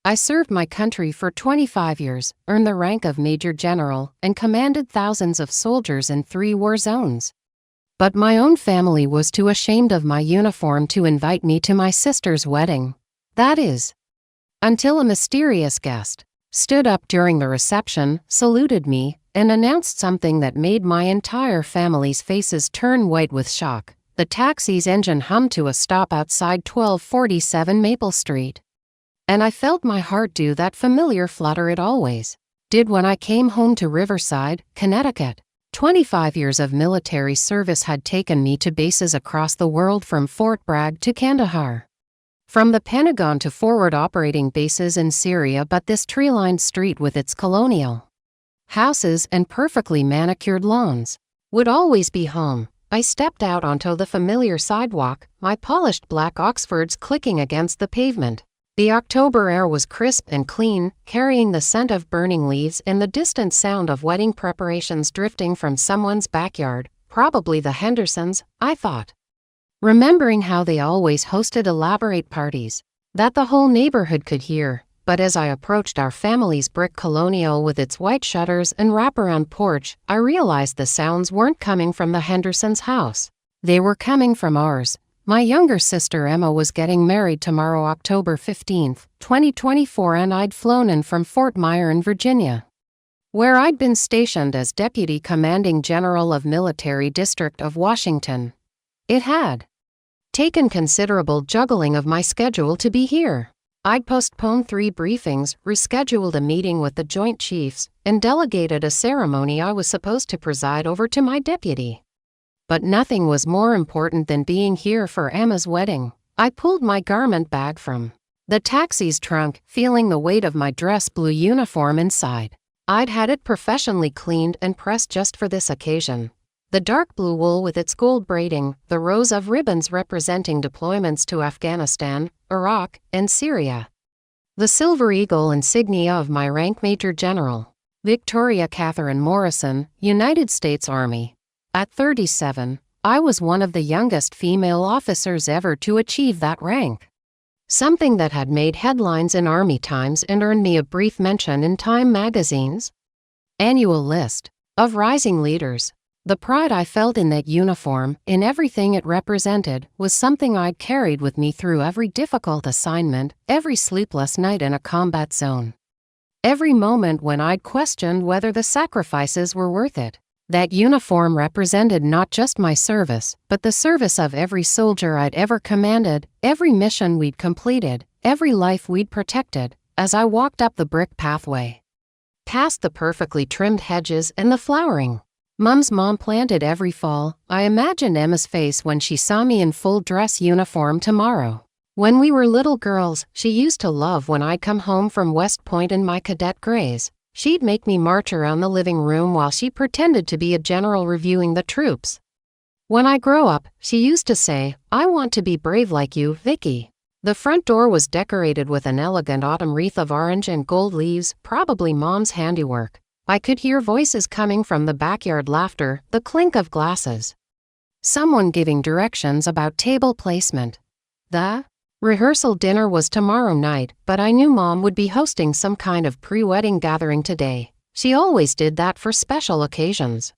I served my country for 25 years, earned the rank of Major General, and commanded thousands of soldiers in 3 war zones. But my own family was too ashamed of my uniform to invite me to my sister's wedding. That is, until a mysterious guest stood up during the reception, saluted me, and announced something that made my entire family's faces turn white with shock. The taxi's engine hummed to a stop outside 1247 Maple Street. And I felt my heart do that familiar flutter it always did when I came home to Riverside, Connecticut. 25 years of military service had taken me to bases across the world, from Fort Bragg to Kandahar, from the Pentagon to forward operating bases in Syria. But this tree-lined street with its colonial houses and perfectly manicured lawns would always be home. I stepped out onto the familiar sidewalk, my polished black Oxfords clicking against the pavement. The October air was crisp and clean, carrying the scent of burning leaves and the distant sound of wedding preparations drifting from someone's backyard, probably the Hendersons, I thought, remembering how they always hosted elaborate parties that the whole neighborhood could hear. But as I approached our family's brick colonial with its white shutters and wraparound porch, I realized the sounds weren't coming from the Hendersons' house. They were coming from ours. My younger sister Emma was getting married tomorrow, October 15, 2024, and I'd flown in from Fort Myron, Virginia, where I'd been stationed as Deputy Commanding General of Military District of Washington. It had taken considerable juggling of my schedule to be here. I'd postponed 3 briefings, rescheduled a meeting with the Joint Chiefs, and delegated a ceremony I was supposed to preside over to my deputy. But nothing was more important than being here for Emma's wedding. I pulled my garment bag from the taxi's trunk, feeling the weight of my dress blue uniform inside. I'd had it professionally cleaned and pressed just for this occasion. The dark blue wool with its gold braiding, the rows of ribbons representing deployments to Afghanistan, Iraq, and Syria. The silver eagle insignia of my rank, Major General Victoria Catherine Morrison, United States Army. At 37, I was one of the youngest female officers ever to achieve that rank, something that had made headlines in Army Times and earned me a brief mention in Time magazine's annual list of rising leaders. The pride I felt in that uniform, in everything it represented, was something I'd carried with me through every difficult assignment, every sleepless night in a combat zone, every moment when I'd questioned whether the sacrifices were worth it. That uniform represented not just my service, but the service of every soldier I'd ever commanded, every mission we'd completed, every life we'd protected. As I walked up the brick pathway, past the perfectly trimmed hedges and the flowering Mum's mom planted every fall, I imagined Emma's face when she saw me in full dress uniform tomorrow. When we were little girls, she used to love when I'd come home from West Point in my cadet grays. She'd make me march around the living room while she pretended to be a general reviewing the troops. When I grow up, she used to say, I want to be brave like you, Vicky. The front door was decorated with an elegant autumn wreath of orange and gold leaves, probably Mom's handiwork. I could hear voices coming from the backyard, laughter, the clink of glasses, someone giving directions about table placement. The rehearsal dinner was tomorrow night, but I knew Mom would be hosting some kind of pre-wedding gathering today. She always did that for special occasions,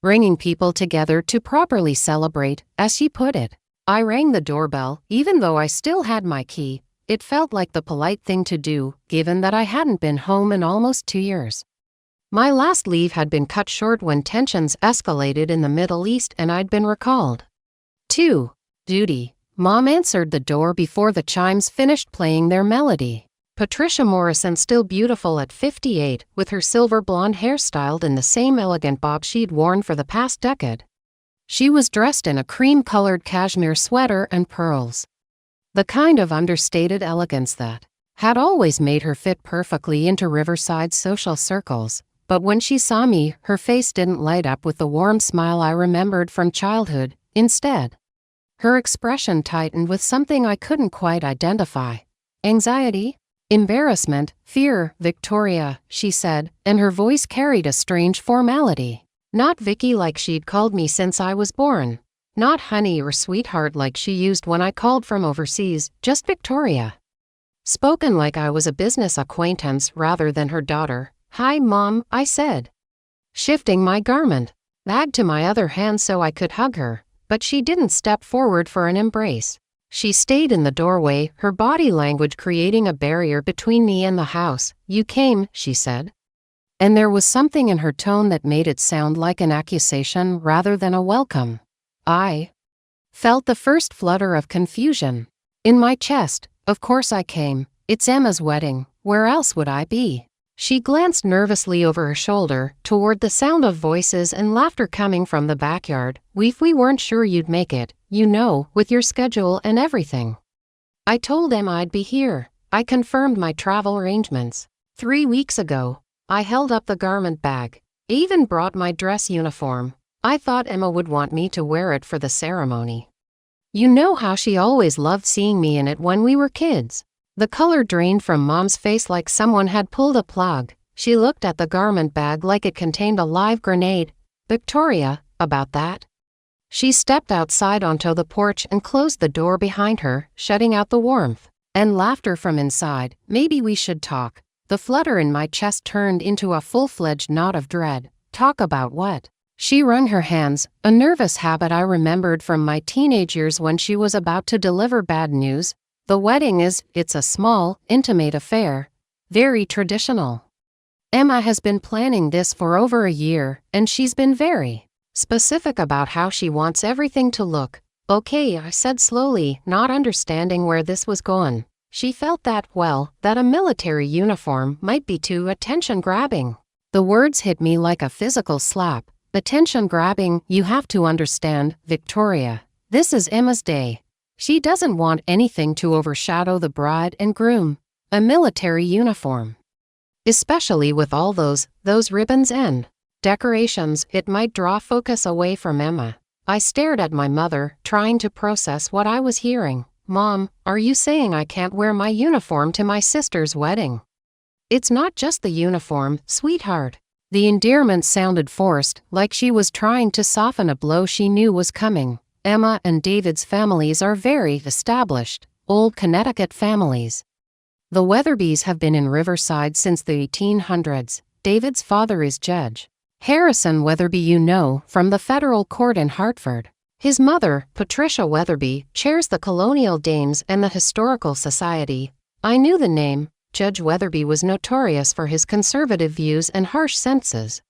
bringing people together to properly celebrate, as she put it. I rang the doorbell, even though I still had my key. It felt like the polite thing to do, given that I hadn't been home in almost 2 years. My last leave had been cut short when tensions escalated in the Middle East and I'd been recalled to duty. Mom answered the door before the chimes finished playing their melody. Patricia Morrison, still beautiful at 58, with her silver blonde hair styled in the same elegant bob she'd worn for the past decade. She was dressed in a cream-colored cashmere sweater and pearls, the kind of understated elegance that had always made her fit perfectly into Riverside's social circles. But when she saw me, her face didn't light up with the warm smile I remembered from childhood. Instead, her expression tightened with something I couldn't quite identify. Anxiety? Embarrassment? Fear? Victoria, she said, and her voice carried a strange formality. Not Vicky like she'd called me since I was born. Not honey or sweetheart like she used when I called from overseas, just Victoria. spoken like I was a business acquaintance rather than her daughter. "Hi, Mom," I said, shifting my garment bag to my other hand so I could hug her, but she didn't step forward for an embrace. She stayed in the doorway, her body language creating a barrier between me and the house. "You came," she said. And there was something in her tone that made it sound like an accusation rather than a welcome. I felt the first flutter of confusion in my chest. "Of course I came. It's Emma's wedding. Where else would I be?" She glanced nervously over her shoulder, toward the sound of voices and laughter coming from the backyard. We weren't sure you'd make it, with your schedule and everything." I told Emma I'd be here. I confirmed my travel arrangements 3 weeks ago. I held up the garment bag. I even brought my dress uniform. I thought Emma would want me to wear it for the ceremony. You know how she always loved seeing me in it when we were kids. The color drained from Mom's face like someone had pulled a plug. She looked at the garment bag like it contained a live grenade. "Victoria, about that?" She stepped outside onto the porch and closed the door behind her, shutting out the warmth and laughter from inside. "Maybe we should talk." The flutter in my chest turned into a full-fledged knot of dread. "Talk about what?" She wrung her hands, a nervous habit I remembered from my teenage years when she was about to deliver bad news. "The wedding it's a small, intimate affair. Very traditional. Emma has been planning this for over a year, and she's been very specific about how she wants everything to look." "Okay," I said slowly, not understanding where this was going. She felt that a military uniform might be too attention-grabbing. The words hit me like a physical slap. "Attention-grabbing? You have to understand, Victoria. This is Emma's day. She doesn't want anything to overshadow the bride and groom. A military uniform, especially with all those ribbons and decorations, it might draw focus away from Emma." I stared at my mother, trying to process what I was hearing. "Mom, are you saying I can't wear my uniform to my sister's wedding?" "It's not just the uniform, sweetheart." The endearment sounded forced, like she was trying to soften a blow she knew was coming. "Emma and David's families are very established, old Connecticut families. The Weatherbys have been in Riverside since the 1800s. David's father is Judge Harrison Weatherby, from the federal court in Hartford. His mother, Patricia Weatherby, chairs the Colonial Dames and the Historical Society." I knew the name. Judge Weatherby was notorious for his conservative views and harsh sentences.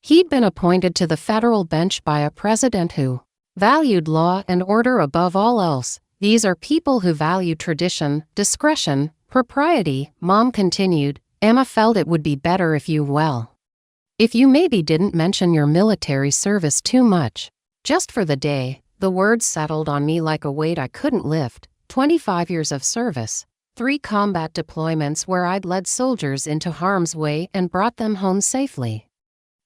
He'd been appointed to the federal bench by a president who valued law and order above all else. "These are people who value tradition, discretion, propriety," Mom continued. "Emma felt it would be better if you maybe didn't mention your military service too much. Just for the day." The words settled on me like a weight I couldn't lift. 25 years of service. 3 combat deployments where I'd led soldiers into harm's way and brought them home safely.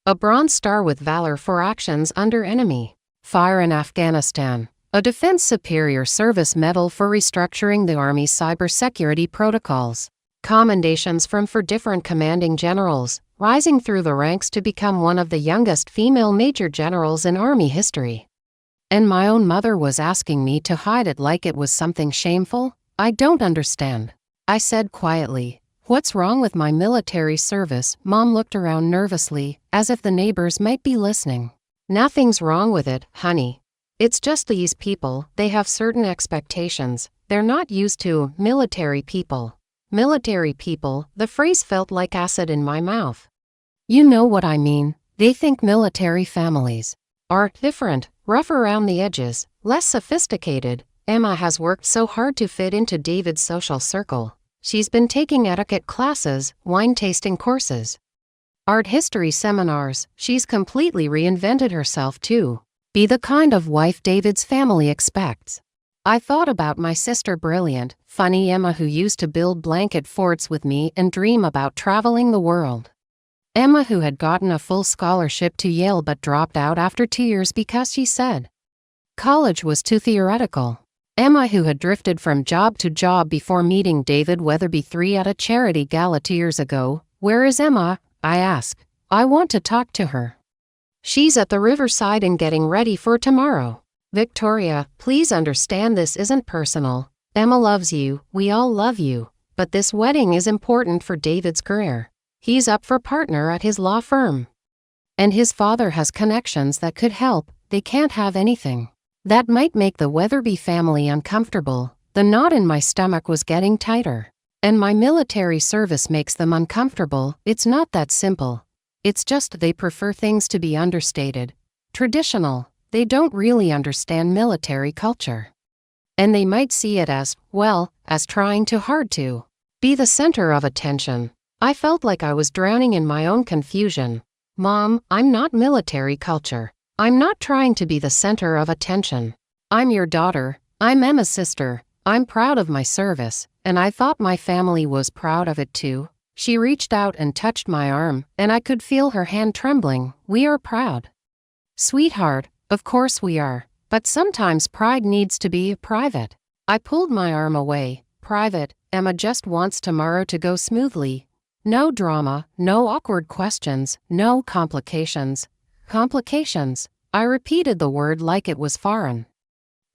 A Bronze Star with Valor for actions under enemy fire in Afghanistan. A Defense Superior Service Medal for restructuring the Army's cybersecurity protocols. Commendations from 4 different commanding generals, rising through the ranks to become one of the youngest female major generals in Army history. And my own mother was asking me to hide it like it was something shameful? "I don't understand," I said quietly. "What's wrong with my military service?" Mom looked around nervously, as if the neighbors might be listening. "Nothing's wrong with it, honey. It's just these people, they have certain expectations. They're not used to military people." Military people, the phrase felt like acid in my mouth. You know what I mean. They think military families are different, rough around the edges, less sophisticated. Emma has worked so hard to fit into David's social circle. She's been taking etiquette classes, wine tasting courses, art history seminars. She's completely reinvented herself to be the kind of wife David's family expects. I thought about my sister, brilliant, funny Emma, who used to build blanket forts with me and dream about traveling the world. Emma, who had gotten a full scholarship to Yale but dropped out after 2 years because she said college was too theoretical. Emma, who had drifted from job to job before meeting David Weatherby III at a charity gala 2 years ago. "Where is Emma?" I asked. "I want to talk to her." "She's at the Riverside and getting ready for tomorrow." "Victoria, please understand this isn't personal. Emma loves you, we all love you. But this wedding is important for David's career. He's up for partner at his law firm. And his father has connections that could help. They can't have anything that might make the Weatherby family uncomfortable. The knot in my stomach was getting tighter. And my military service makes them uncomfortable. It's not that simple. It's just they prefer things to be understated, traditional. They don't really understand military culture. And they might see it as, well, as trying too hard to be the center of attention. I felt like I was drowning in my own confusion. Mom, I'm not military culture. I'm not trying to be the center of attention. I'm your daughter. I'm Emma's sister. I'm proud of my service, and I thought my family was proud of it too. She reached out and touched my arm, and I could feel her hand trembling. We are proud. Sweetheart, of course we are, but sometimes pride needs to be private. I pulled my arm away. Private, Emma just wants tomorrow to go smoothly. No drama, no awkward questions, no complications. Complications. I repeated the word like it was foreign.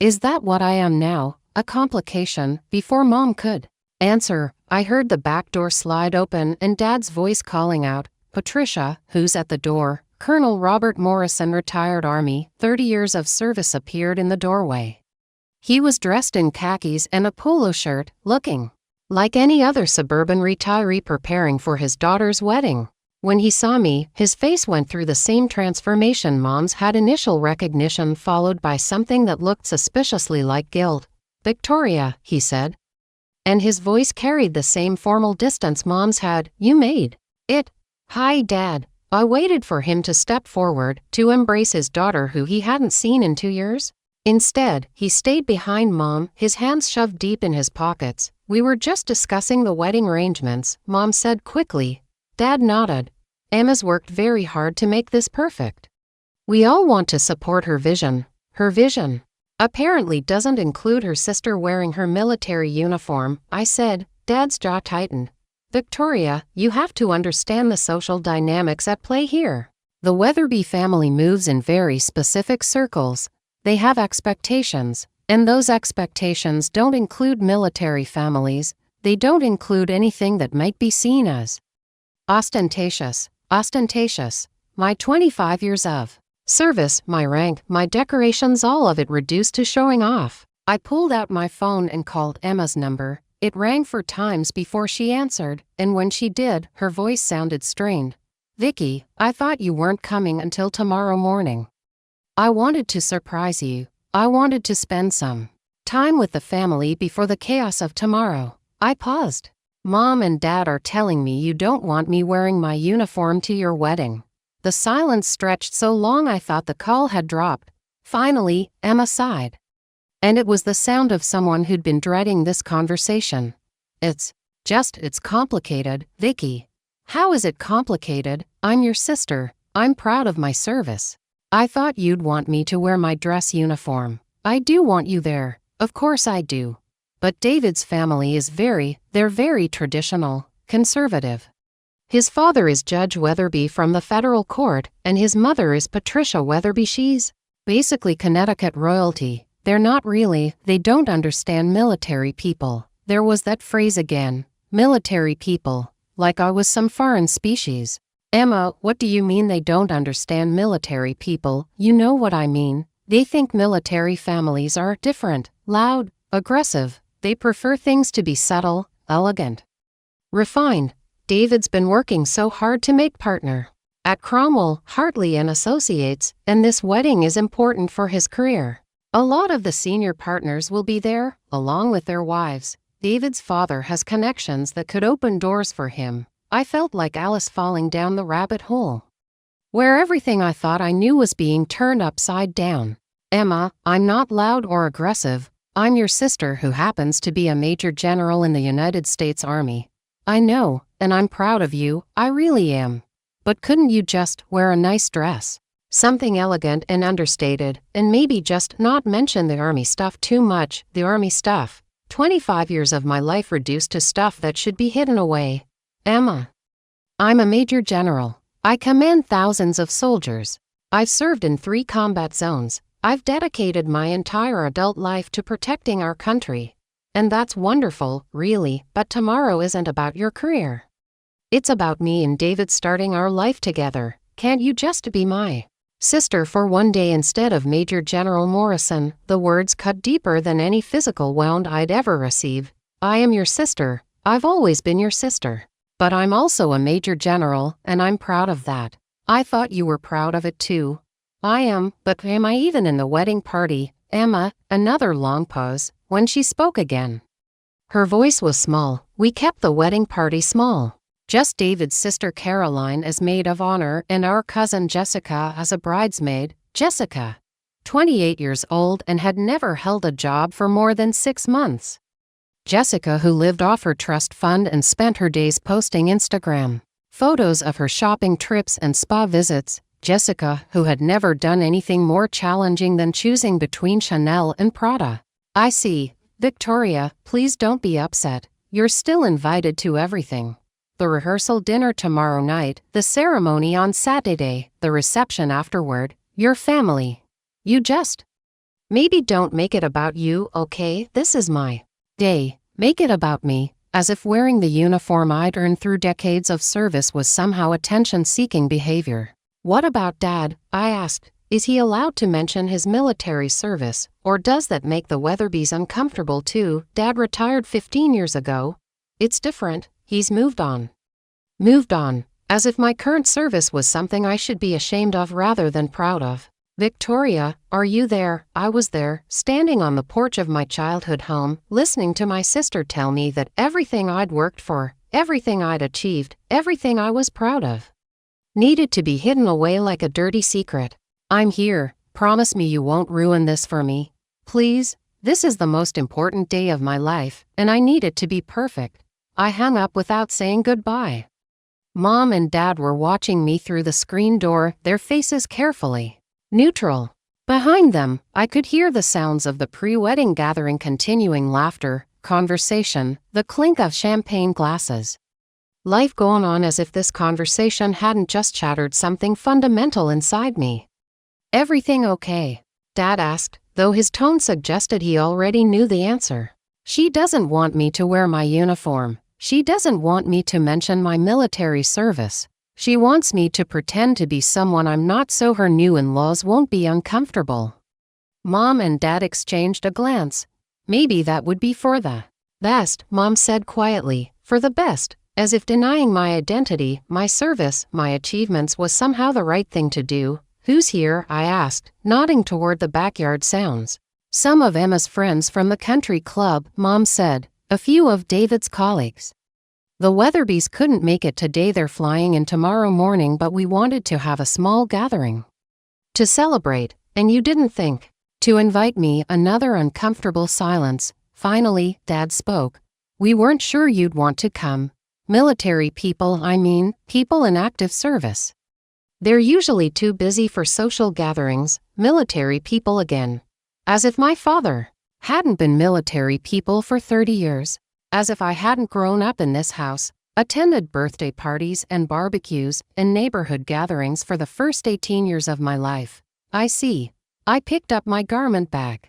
Is that what I am now? A complication? Before Mom could answer, I heard the back door slide open and Dad's voice calling out, Patricia, who's at the door? Colonel Robert Morrison, retired Army, 30 years of service, appeared in the doorway. He was dressed in khakis and a polo shirt, looking like any other suburban retiree preparing for his daughter's wedding. When he saw me, his face went through the same transformation Mom's had: initial recognition followed by something that looked suspiciously like guilt. Victoria, he said. And his voice carried the same formal distance Mom's had. You made it. Hi, Dad. I waited for him to step forward, to embrace his daughter who he hadn't seen in 2 years. Instead, he stayed behind Mom, his hands shoved deep in his pockets. We were just discussing the wedding arrangements, Mom said quickly. Dad nodded. Emma's worked very hard to make this perfect. We all want to support her vision. Her vision apparently doesn't include her sister wearing her military uniform, I said. Dad's jaw tightened. Victoria, you have to understand the social dynamics at play here. The Weatherby family moves in very specific circles. They have expectations, and those expectations don't include military families. They don't include anything that might be seen as ostentatious. Ostentatious. My 25 years of service, my rank, my decorations, all of it reduced to showing off. I pulled out my phone and called Emma's number. It rang 4 times before she answered, and when she did, her voice sounded strained. Vicky, I thought you weren't coming until tomorrow morning. I wanted to surprise you. I wanted to spend some time with the family before the chaos of tomorrow. I paused. Mom and Dad are telling me you don't want me wearing my uniform to your wedding. The silence stretched so long I thought the call had dropped. Finally, Emma sighed. And it was the sound of someone who'd been dreading this conversation. It's complicated, Vicky. How is it complicated? I'm your sister. I'm proud of my service. I thought you'd want me to wear my dress uniform. I do want you there. Of course I do. But David's family is they're very traditional, conservative. His father is Judge Weatherby from the federal court, and his mother is Patricia Weatherby. She's basically Connecticut royalty. They're not really, they don't understand military people. There was that phrase again, military people, like I was some foreign species. Emma, what do you mean they don't understand military people? You know what I mean. They think military families are different, loud, aggressive. They prefer things to be subtle, elegant, refined. David's been working so hard to make partner at Cromwell, Hartley and Associates, and this wedding is important for his career. A lot of the senior partners will be there, along with their wives. David's father has connections that could open doors for him. I felt like Alice falling down the rabbit hole, where everything I thought I knew was being turned upside down. Emma, I'm not loud or aggressive. I'm your sister who happens to be a major general in the United States Army. I know, and I'm proud of you, I really am. But couldn't you just wear a nice dress? Something elegant and understated, and maybe just not mention the Army stuff too much, the Army stuff. 25 years of my life reduced to stuff that should be hidden away. Emma. I'm a major general. I command thousands of soldiers. I've served in 3 combat zones. I've dedicated my entire adult life to protecting our country. And that's wonderful, really, but tomorrow isn't about your career. It's about me and David starting our life together. Can't you just be my sister for one day instead of Major General Morrison? The words cut deeper than any physical wound I'd ever receive. I am your sister. I've always been your sister. But I'm also a Major General, and I'm proud of that. I thought you were proud of it too. I am, but am I even in the wedding party? Emma, another long pause, when she spoke again. Her voice was small. We kept the wedding party small. Just David's sister Caroline as maid of honor and our cousin Jessica as a bridesmaid. Jessica, 28 years old and had never held a job for more than 6 months. Jessica, who lived off her trust fund and spent her days posting Instagram photos of her shopping trips and spa visits. Jessica, who had never done anything more challenging than choosing between Chanel and Prada. I see. Victoria, please don't be upset. You're still invited to everything. The rehearsal dinner tomorrow night, the ceremony on Saturday, the reception afterward, your family. You just maybe don't make it about you, okay? This is my day. Make it about me, as if wearing the uniform I'd earned through decades of service was somehow attention-seeking behavior. What about Dad? I asked. Is he allowed to mention his military service, or does that make the Weatherbys uncomfortable too? Dad retired 15 years ago. It's different. He's moved on. Moved on, as if my current service was something I should be ashamed of rather than proud of. Victoria, are you there? I was there, standing on the porch of my childhood home, listening to my sister tell me that everything I'd worked for, everything I'd achieved, everything I was proud of, needed to be hidden away like a dirty secret. I'm here. Promise me you won't ruin this for me. Please? This is the most important day of my life, and I need it to be perfect. I hung up without saying goodbye. Mom and Dad were watching me through the screen door, their faces carefully neutral. Behind them, I could hear the sounds of the pre-wedding gathering, continuing laughter, conversation, the clink of champagne glasses. Life going on as if this conversation hadn't just shattered something fundamental inside me. Everything okay? Dad asked, though his tone suggested he already knew the answer. She doesn't want me to wear my uniform. She doesn't want me to mention my military service. She wants me to pretend to be someone I'm not so her new in-laws won't be uncomfortable. Mom and Dad exchanged a glance. Maybe that would be for the best, Mom said quietly, for the best, as if denying my identity, my service, my achievements was somehow the right thing to do. Who's here? I asked, nodding toward the backyard sounds. Some of Emma's friends from the country club, Mom said. A few of David's colleagues. The Weatherbys couldn't make it today. They're flying in tomorrow morning, but we wanted to have a small gathering to celebrate, and you didn't think to invite me. Another uncomfortable silence. Finally, Dad spoke. We weren't sure you'd want to come. Military people, I mean, people in active service. They're usually too busy for social gatherings. Military people again. As if my father hadn't been military people for 30 years. As if I hadn't grown up in this house, attended birthday parties and barbecues and neighborhood gatherings for the first 18 years of my life. I see. I picked up my garment bag.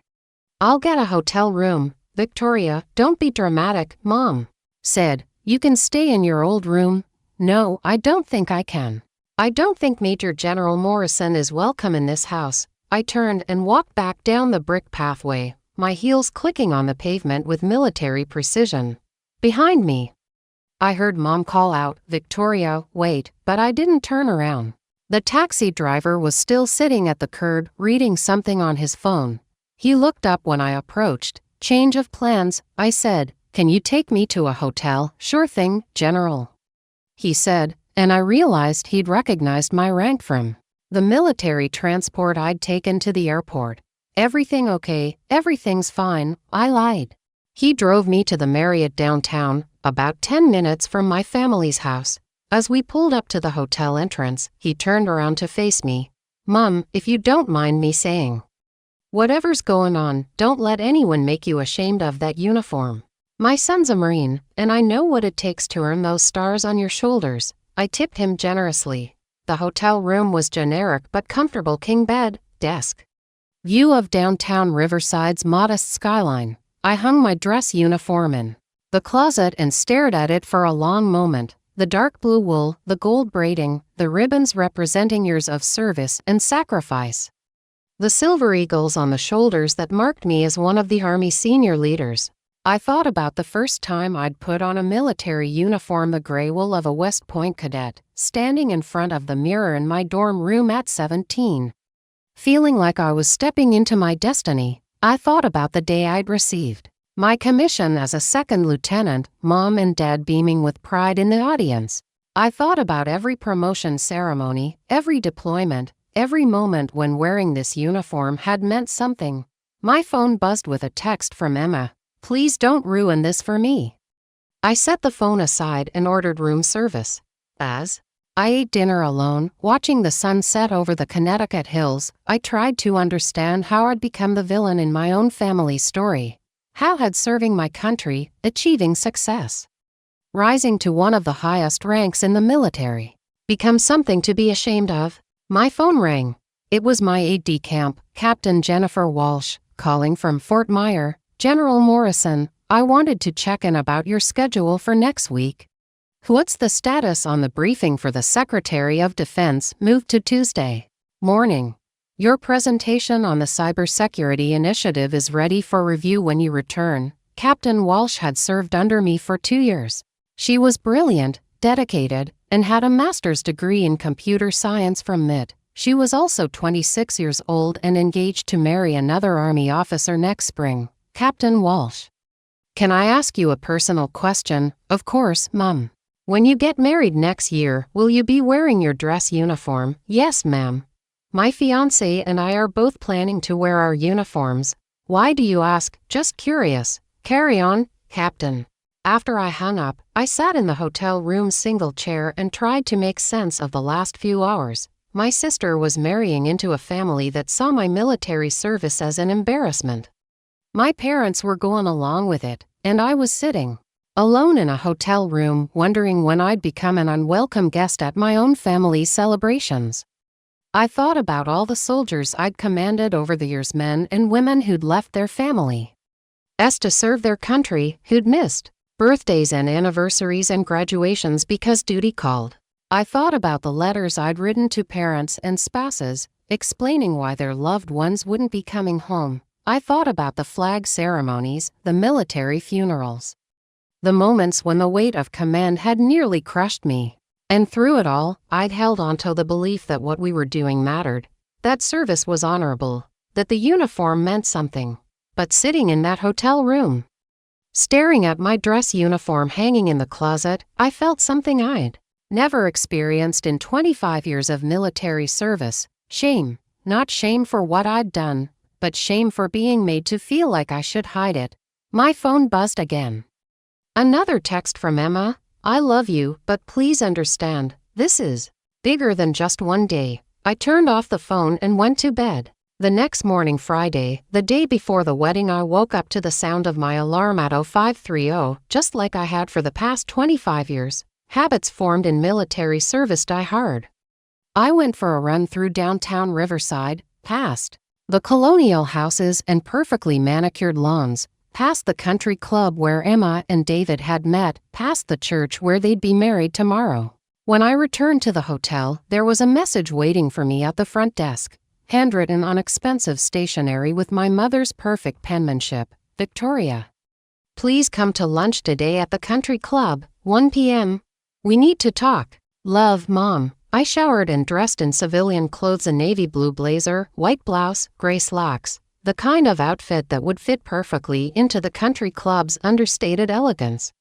I'll get a hotel room. Victoria, don't be dramatic, Mom said. You can stay in your old room. No, I don't think I can. I don't think Major General Morrison is welcome in this house. I turned and walked back down the brick pathway, my heels clicking on the pavement with military precision. Behind me, I heard Mom call out, Victoria, wait, but I didn't turn around. The taxi driver was still sitting at the curb, reading something on his phone. He looked up when I approached. Change of plans, I said. Can you take me to a hotel? Sure thing, General, he said, and I realized he'd recognized my rank from the military transport I'd taken to the airport. Everything okay? Everything's fine, I lied. He drove me to the Marriott downtown, about 10 minutes from my family's house. As we pulled up to the hotel entrance, he turned around to face me. Mom, if you don't mind me saying, whatever's going on, don't let anyone make you ashamed of that uniform. My son's a Marine, and I know what it takes to earn those stars on your shoulders. I tipped him generously. The hotel room was generic but comfortable, king bed, desk. View of downtown Riverside's modest skyline. I hung my dress uniform in the closet and stared at it for a long moment. The dark blue wool, the gold braiding, the ribbons representing years of service and sacrifice. The silver eagles on the shoulders that marked me as one of the Army senior leaders. I thought about the first time I'd put on a military uniform, the gray wool of a West Point cadet, standing in front of the mirror in my dorm room at 17. Feeling like I was stepping into my destiny, I thought about the day I'd received my commission as a second lieutenant, Mom and Dad beaming with pride in the audience. I thought about every promotion ceremony, every deployment, every moment when wearing this uniform had meant something. My phone buzzed with a text from Emma. "Please don't ruin this for me." I set the phone aside and ordered room service. As I ate dinner alone, watching the sun set over the Connecticut hills, I tried to understand how I'd become the villain in my own family story. How had serving my country, achieving success, rising to one of the highest ranks in the military, become something to be ashamed of? My phone rang. It was my aide-de-camp, Captain Jennifer Walsh, calling from Fort Bragg. "General Morrison, I wanted to check in about your schedule for next week. What's the status on the briefing for the Secretary of Defense moved to Tuesday morning? Your presentation on the cybersecurity initiative is ready for review when you return." Captain Walsh had served under me for 2 years. She was brilliant, dedicated, and had a master's degree in computer science from MIT. She was also 26 years old and engaged to marry another Army officer next spring. Captain Walsh: "Can I ask you a personal question?" "Of course, Mum." "When you get married next year, will you be wearing your dress uniform?" "Yes, ma'am. My fiancé and I are both planning to wear our uniforms." "Why do you ask?" "Just curious." "Carry on, Captain." After I hung up, I sat in the hotel room's single chair and tried to make sense of the last few hours. My sister was marrying into a family that saw my military service as an embarrassment. My parents were going along with it, and I was sitting alone in a hotel room, wondering when I'd become an unwelcome guest at my own family's celebrations. I thought about all the soldiers I'd commanded over the years, men and women who'd left their families to serve their country, who'd missed birthdays and anniversaries and graduations because duty called. I thought about the letters I'd written to parents and spouses, explaining why their loved ones wouldn't be coming home. I thought about the flag ceremonies, the military funerals, the moments when the weight of command had nearly crushed me. And through it all, I'd held onto the belief that what we were doing mattered, that service was honorable, that the uniform meant something. But sitting in that hotel room, staring at my dress uniform hanging in the closet, I felt something I'd never experienced in 25 years of military service: shame. Not shame for what I'd done, but shame for being made to feel like I should hide it. My phone buzzed again. Another text from Emma: "I love you, but please understand, this is bigger than just one day." I turned off the phone and went to bed. The next morning, Friday, the day before the wedding, I woke up to the sound of my alarm at 0530, just like I had for the past 25 years. Habits formed in military service die hard. I went for a run through downtown Riverside, past the colonial houses and perfectly manicured lawns, past the country club where Emma and David had met, past the church where they'd be married tomorrow. When I returned to the hotel, there was a message waiting for me at the front desk, handwritten on expensive stationery with my mother's perfect penmanship: "Victoria, please come to lunch today at the country club, 1 p.m. We need to talk. Love, Mom." I showered and dressed in civilian clothes: a navy blue blazer, white blouse, gray slacks, the kind of outfit that would fit perfectly into the country club's understated elegance.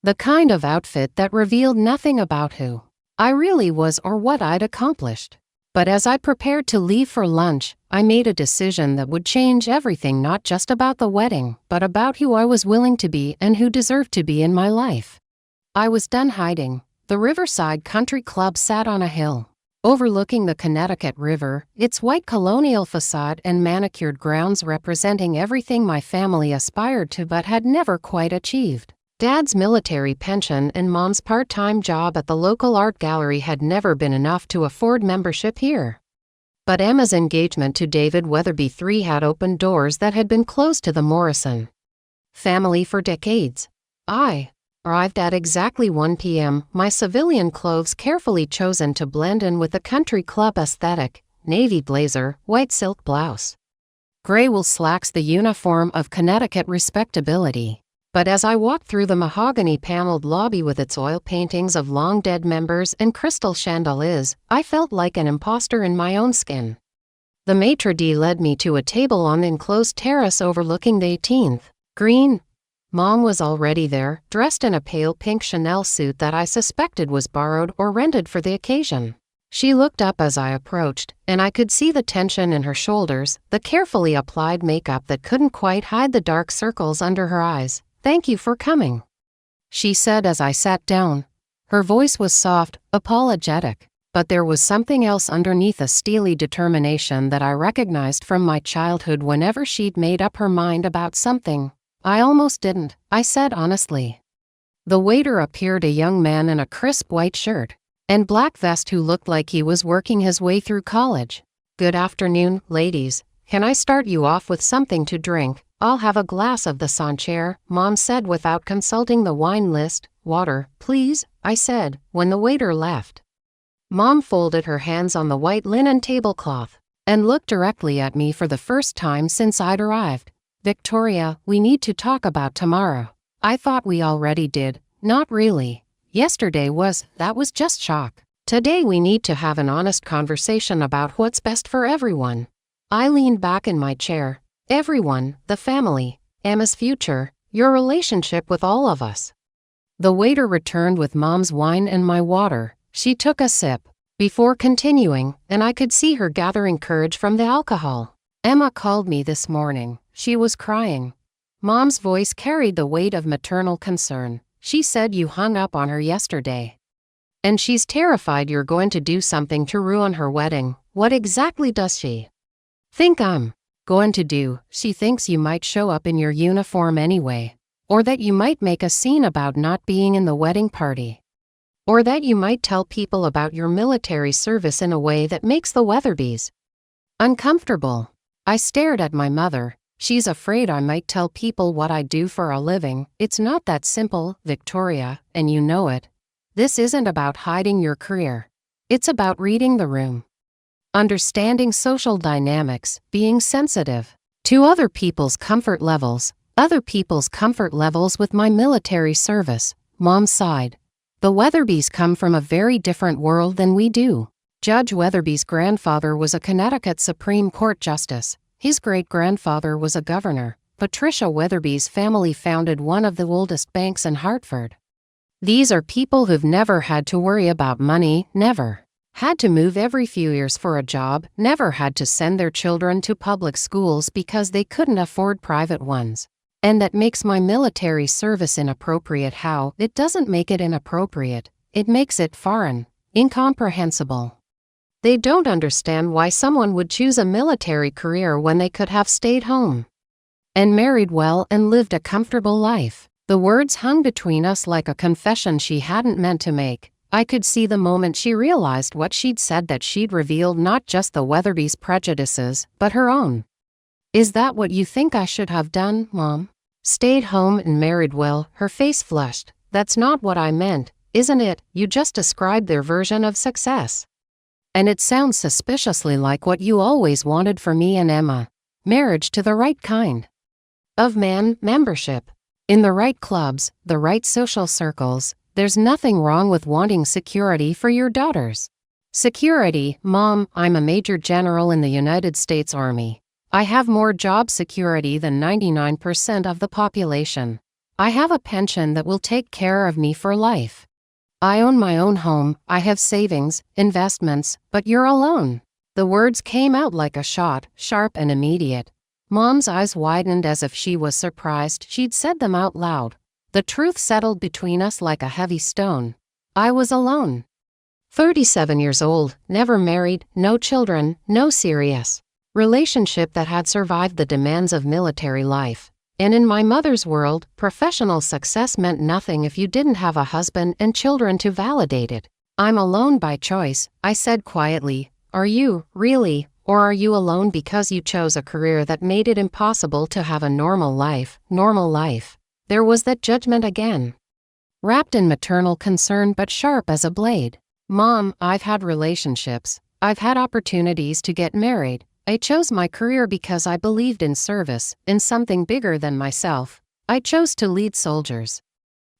The kind of outfit that revealed nothing about who I really was or what I'd accomplished. But as I prepared to leave for lunch, I made a decision that would change everything, not just about the wedding, but about who I was willing to be and who deserved to be in my life. I was done hiding. The Riverside Country Club sat on a hill, overlooking the Connecticut River, its white colonial facade and manicured grounds representing everything my family aspired to but had never quite achieved. Dad's military pension and Mom's part-time job at the local art gallery had never been enough to afford membership here. But Emma's engagement to David Weatherby III had opened doors that had been closed to the Morrison family for decades. I arrived at exactly 1 p.m., my civilian clothes carefully chosen to blend in with the country club aesthetic, navy blazer, white silk blouse. Gray wool slacks, the uniform of Connecticut respectability. But as I walked through the mahogany-paneled lobby with its oil paintings of long-dead members and crystal chandeliers, I felt like an imposter in my own skin. The maitre d' led me to a table on the enclosed terrace overlooking the 18th green. Mom was already there, dressed in a pale pink Chanel suit that I suspected was borrowed or rented for the occasion. She looked up as I approached, and I could see the tension in her shoulders, the carefully applied makeup that couldn't quite hide the dark circles under her eyes. "Thank you for coming," she said as I sat down. Her voice was soft, apologetic, but there was something else underneath, a steely determination that I recognized from my childhood. Whenever she'd made up her mind about something, I almost didn't, I said honestly. The waiter appeared, a young man in a crisp white shirt and black vest who looked like he was working his way through college. "Good afternoon, ladies. Can I start you off with something to drink?" "I'll have a glass of the Sancerre," Mom said without consulting the wine list. "Water, please," I said, when the waiter left. Mom folded her hands on the white linen tablecloth and looked directly at me for the first time since I'd arrived. "Victoria, we need to talk about tomorrow." I thought we already did. Not really. Yesterday that was just shock. Today we need to have an honest conversation about what's best for everyone. I leaned back in my chair. Everyone, the family, Emma's future, your relationship with all of us. The waiter returned with Mom's wine and my water. She took a sip before continuing, and I could see her gathering courage from the alcohol. "Emma called me this morning. She was crying." Mom's voice carried the weight of maternal concern. "She said you hung up on her yesterday. And she's terrified you're going to do something to ruin her wedding." "What exactly does she think I'm going to do?" "She thinks you might show up in your uniform anyway. Or that you might make a scene about not being in the wedding party. Or that you might tell people about your military service in a way that makes the Weatherbys uncomfortable." I stared at my mother. "She's afraid I might tell people what I do for a living." "It's not that simple, Victoria, and you know it. This isn't about hiding your career. It's about reading the room. Understanding social dynamics, being sensitive to other people's comfort levels with my military service." Mom sighed. "The Weatherbys come from a very different world than we do. Judge Weatherby's grandfather was a Connecticut Supreme Court justice. His great-grandfather was a governor. Patricia Weatherby's family founded one of the oldest banks in Hartford. These are people who've never had to worry about money, never had to move every few years for a job, never had to send their children to public schools because they couldn't afford private ones. And that makes my military service inappropriate." "How?" "It doesn't make it inappropriate. It makes it foreign, incomprehensible. They don't understand why someone would choose a military career when they could have stayed home and married well and lived a comfortable life." The words hung between us like a confession she hadn't meant to make. I could see the moment she realized what she'd said, that she'd revealed not just the Weatherby's prejudices, but her own. "Is that what you think I should have done, Mom? Stayed home and married well?" Her face flushed. "That's not what I meant, isn't it? You just described their version of success. And it sounds suspiciously like what you always wanted for me and Emma. Marriage to the right kind of man, membership in the right clubs, the right social circles. There's nothing wrong with wanting security for your daughters." "Security, Mom? I'm a major general in the United States Army. I have more job security than 99% of the population. I have a pension that will take care of me for life. I own my own home, I have savings, investments, but you're alone." The words came out like a shot, sharp and immediate. Mom's eyes widened as if she was surprised she'd said them out loud. The truth settled between us like a heavy stone. I was alone. 37 years old, never married, no children, no serious relationship that had survived the demands of military life. And in my mother's world, professional success meant nothing if you didn't have a husband and children to validate it. "I'm alone by choice," I said quietly. "Are you, really?" Or are you alone because you chose a career that made it impossible to have a normal life? There was that judgment again. Wrapped in maternal concern but sharp as a blade. Mom, I've had relationships. I've had opportunities to get married. I chose my career because I believed in service, in something bigger than myself. I chose to lead soldiers.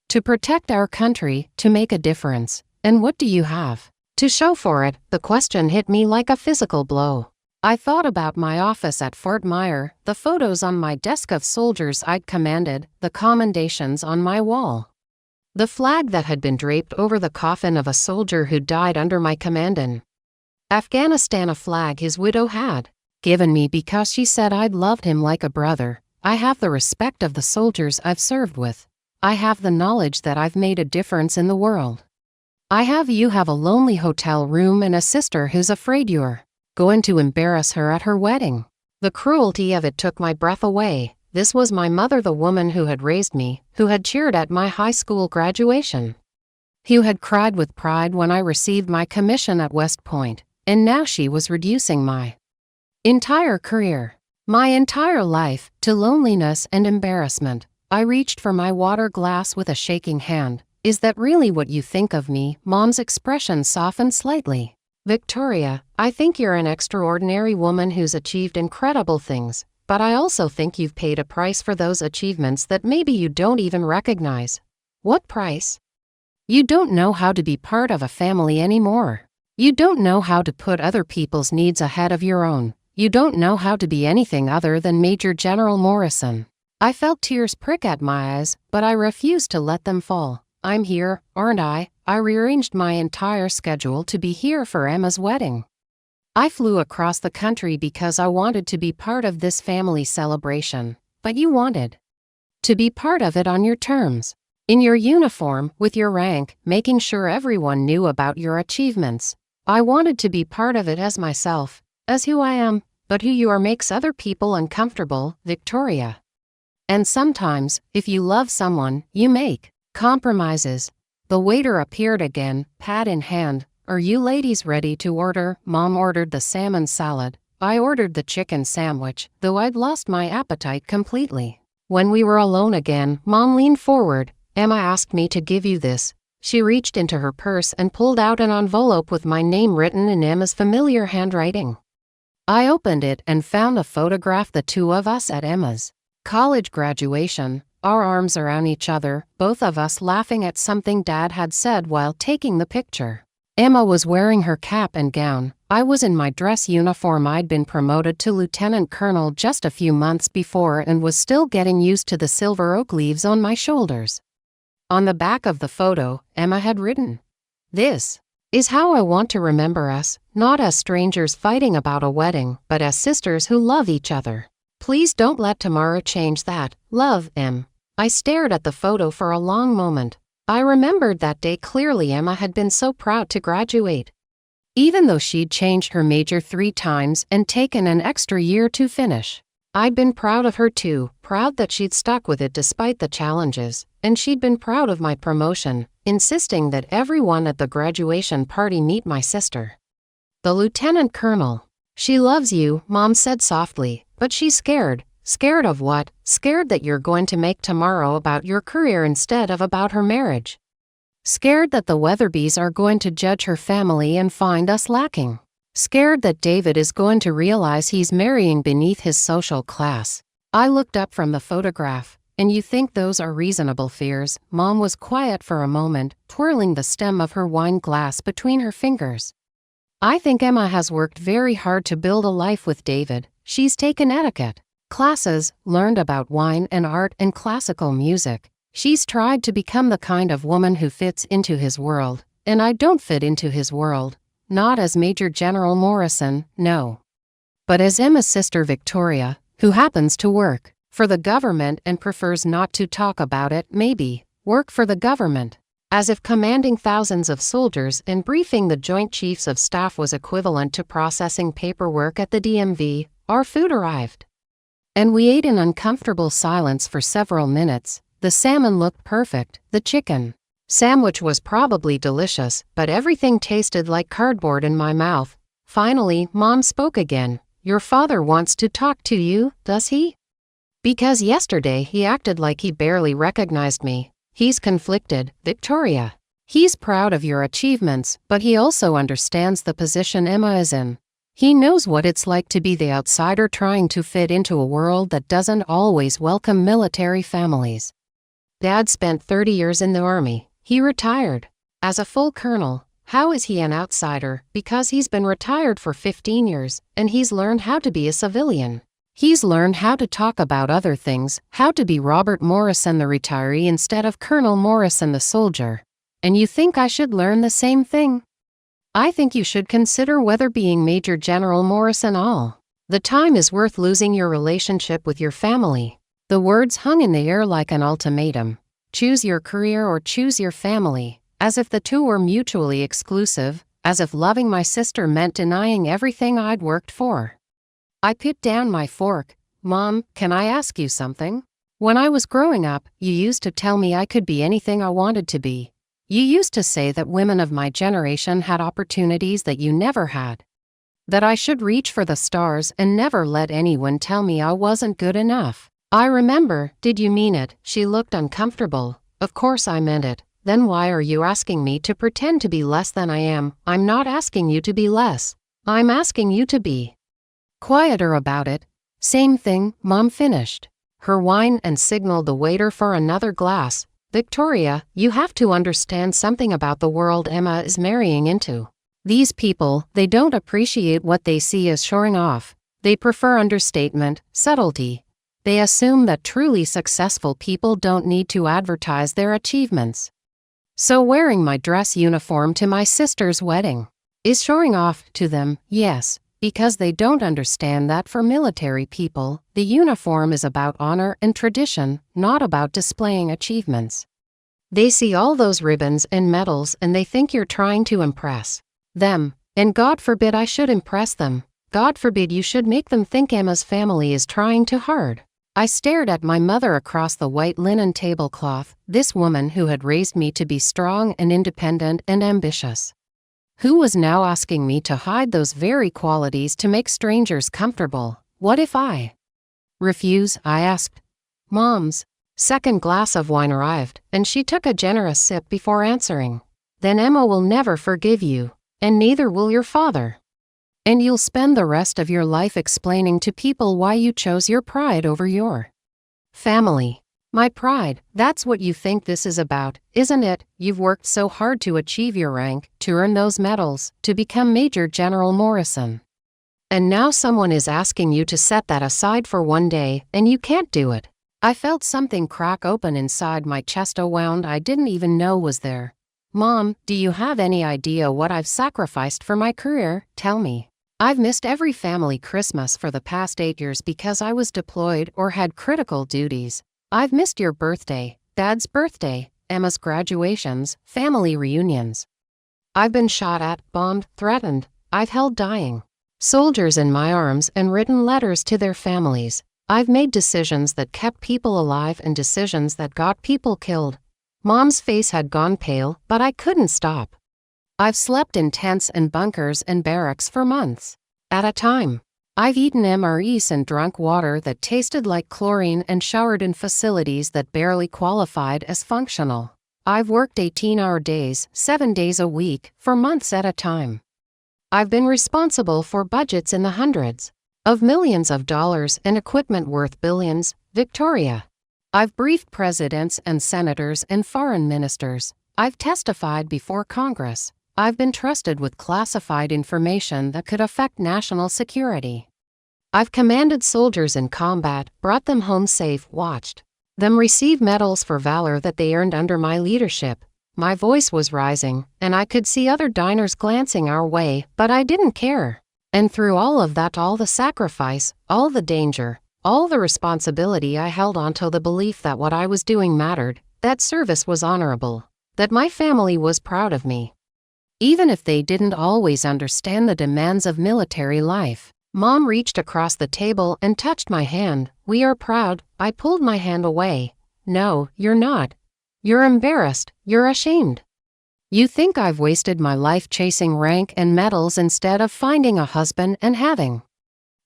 To protect our country, to make a difference. And what do you have to show for it? The question hit me like a physical blow. I thought about my office at Fort Bragg, the photos on my desk of soldiers I'd commanded, the commendations on my wall. The flag that had been draped over the coffin of a soldier who died under my command in Afghanistan, a flag his widow had given me because she said I'd loved him like a brother. I have the respect of the soldiers I've served with. I have the knowledge that I've made a difference in the world. You have a lonely hotel room and a sister who's afraid you're going to embarrass her at her wedding. The cruelty of it took my breath away. This was my mother, the woman who had raised me, who had cheered at my high school graduation, who had cried with pride when I received my commission at West Point, and now she was reducing my entire career, my entire life, to loneliness and embarrassment. I reached for my water glass with a shaking hand. Is that really what you think of me? Mom's expression softened slightly. Victoria, I think you're an extraordinary woman who's achieved incredible things, but I also think you've paid a price for those achievements that maybe you don't even recognize. What price? You don't know how to be part of a family anymore. You don't know how to put other people's needs ahead of your own. You don't know how to be anything other than Major General Morrison. I felt tears prick at my eyes, but I refused to let them fall. I'm here, aren't I? I rearranged my entire schedule to be here for Emma's wedding. I flew across the country because I wanted to be part of this family celebration, but you wanted to be part of it on your terms. In your uniform, with your rank, making sure everyone knew about your achievements. I wanted to be part of it as myself, as who I am, but who you are makes other people uncomfortable, Victoria. And sometimes, if you love someone, you make compromises. The waiter appeared again, pad in hand. Are you ladies ready to order? Mom ordered the salmon salad. I ordered the chicken sandwich, though I'd lost my appetite completely. When we were alone again, Mom leaned forward. Emma asked me to give you this. She reached into her purse and pulled out an envelope with my name written in Emma's familiar handwriting. I opened it and found a photograph, the two of us at Emma's college graduation, our arms around each other, both of us laughing at something Dad had said while taking the picture. Emma was wearing her cap and gown. I was in my dress uniform. I'd been promoted to lieutenant colonel just a few months before and was still getting used to the silver oak leaves on my shoulders. On the back of the photo, Emma had written, "This is how I want to remember us, not as strangers fighting about a wedding, but as sisters who love each other. Please don't let tomorrow change that. Love, Em." I stared at the photo for a long moment. I remembered that day clearly. Emma had been so proud to graduate. Even though she'd changed her major 3 times and taken an extra year to finish. I'd been proud of her too, proud that she'd stuck with it despite the challenges, and she'd been proud of my promotion, insisting that everyone at the graduation party meet my sister, the lieutenant colonel. "She loves you," Mom said softly, "but she's scared." Scared of what? Scared that you're going to make tomorrow about your career instead of about her marriage. Scared that the Weatherbys are going to judge her family and find us lacking. Scared that David is going to realize he's marrying beneath his social class. I looked up from the photograph. And you think those are reasonable fears? Mom was quiet for a moment, twirling the stem of her wine glass between her fingers. I think Emma has worked very hard to build a life with David. She's taken etiquette classes, learned about wine and art and classical music. She's tried to become the kind of woman who fits into his world, and I don't fit into his world. Not as Major General Morrison, no. But as Emma's sister Victoria, who happens to work for the government and prefers not to talk about it. Maybe work for the government. As if commanding thousands of soldiers and briefing the Joint Chiefs of Staff was equivalent to processing paperwork at the DMV. Our food arrived, and we ate in uncomfortable silence for several minutes. The salmon looked perfect. The chicken sandwich was probably delicious, but everything tasted like cardboard in my mouth. Finally, Mom spoke again. Your father wants to talk to you, does he? Because yesterday he acted like he barely recognized me. He's conflicted, Victoria. He's proud of your achievements, but he also understands the position Emma is in. He knows what it's like to be the outsider trying to fit into a world that doesn't always welcome military families. Dad spent 30 years in the Army. He retired as a full colonel. How is he an outsider? Because he's been retired for 15 years, and he's learned how to be a civilian. He's learned how to talk about other things, how to be Robert Morrison the retiree instead of Colonel Morrison the soldier. And you think I should learn the same thing? I think you should consider whether being Major General Morrison all the time is worth losing your relationship with your family. The words hung in the air like an ultimatum. Choose your career or choose your family, as if the two were mutually exclusive, as if loving my sister meant denying everything I'd worked for. I put down my fork. Mom, can I ask you something? When I was growing up, you used to tell me I could be anything I wanted to be. You used to say that women of my generation had opportunities that you never had. That I should reach for the stars and never let anyone tell me I wasn't good enough. I remember. Did you mean it? She looked uncomfortable. Of course I meant it. Then why are you asking me to pretend to be less than I am? I'm not asking you to be less. I'm asking you to be quieter about it. Same thing, Mom finished her wine and signaled the waiter for another glass. Victoria, you have to understand something about the world Emma is marrying into. These people, they don't appreciate what they see as showing off. They prefer understatement, subtlety. They assume that truly successful people don't need to advertise their achievements. So wearing my dress uniform to my sister's wedding is showing off to them, yes, because they don't understand that for military people, the uniform is about honor and tradition, not about displaying achievements. They see all those ribbons and medals and they think you're trying to impress them. And God forbid I should impress them. God forbid you should make them think Emma's family is trying too hard. I stared at my mother across the white linen tablecloth, this woman who had raised me to be strong and independent and ambitious, who was now asking me to hide those very qualities to make strangers comfortable. What if I refuse? I asked. Mom's second glass of wine arrived, and she took a generous sip before answering. Then Emma will never forgive you, and neither will your father. And you'll spend the rest of your life explaining to people why you chose your pride over your family. My pride, that's what you think this is about, isn't it? You've worked so hard to achieve your rank, to earn those medals, to become Major General Morrison. And now someone is asking you to set that aside for one day, and you can't do it. I felt something crack open inside my chest, a wound I didn't even know was there. Mom, do you have any idea what I've sacrificed for my career? Tell me. I've missed every family Christmas for the past 8 years because I was deployed or had critical duties. I've missed your birthday, Dad's birthday, Emma's graduations, family reunions. I've been shot at, bombed, threatened. I've held dying soldiers in my arms and written letters to their families. I've made decisions that kept people alive and decisions that got people killed. Mom's face had gone pale, but I couldn't stop. I've slept in tents and bunkers and barracks for months at a time. I've eaten MREs and drunk water that tasted like chlorine and showered in facilities that barely qualified as functional. I've worked 18-hour days, 7 days a week, for months at a time. I've been responsible for budgets in the hundreds of millions of dollars and equipment worth billions. Victoria. I've briefed presidents and senators and foreign ministers. I've testified before Congress. I've been trusted with classified information that could affect national security. I've commanded soldiers in combat, brought them home safe, watched them receive medals for valor that they earned under my leadership. My voice was rising, and I could see other diners glancing our way, but I didn't care. And through all of that, all the sacrifice, all the danger, all the responsibility, I held on to the belief that what I was doing mattered, that service was honorable, that my family was proud of me. Even if they didn't always understand the demands of military life. Mom reached across the table and touched my hand. We are proud. I pulled my hand away. No, you're not. You're embarrassed. You're ashamed. You think I've wasted my life chasing rank and medals instead of finding a husband and having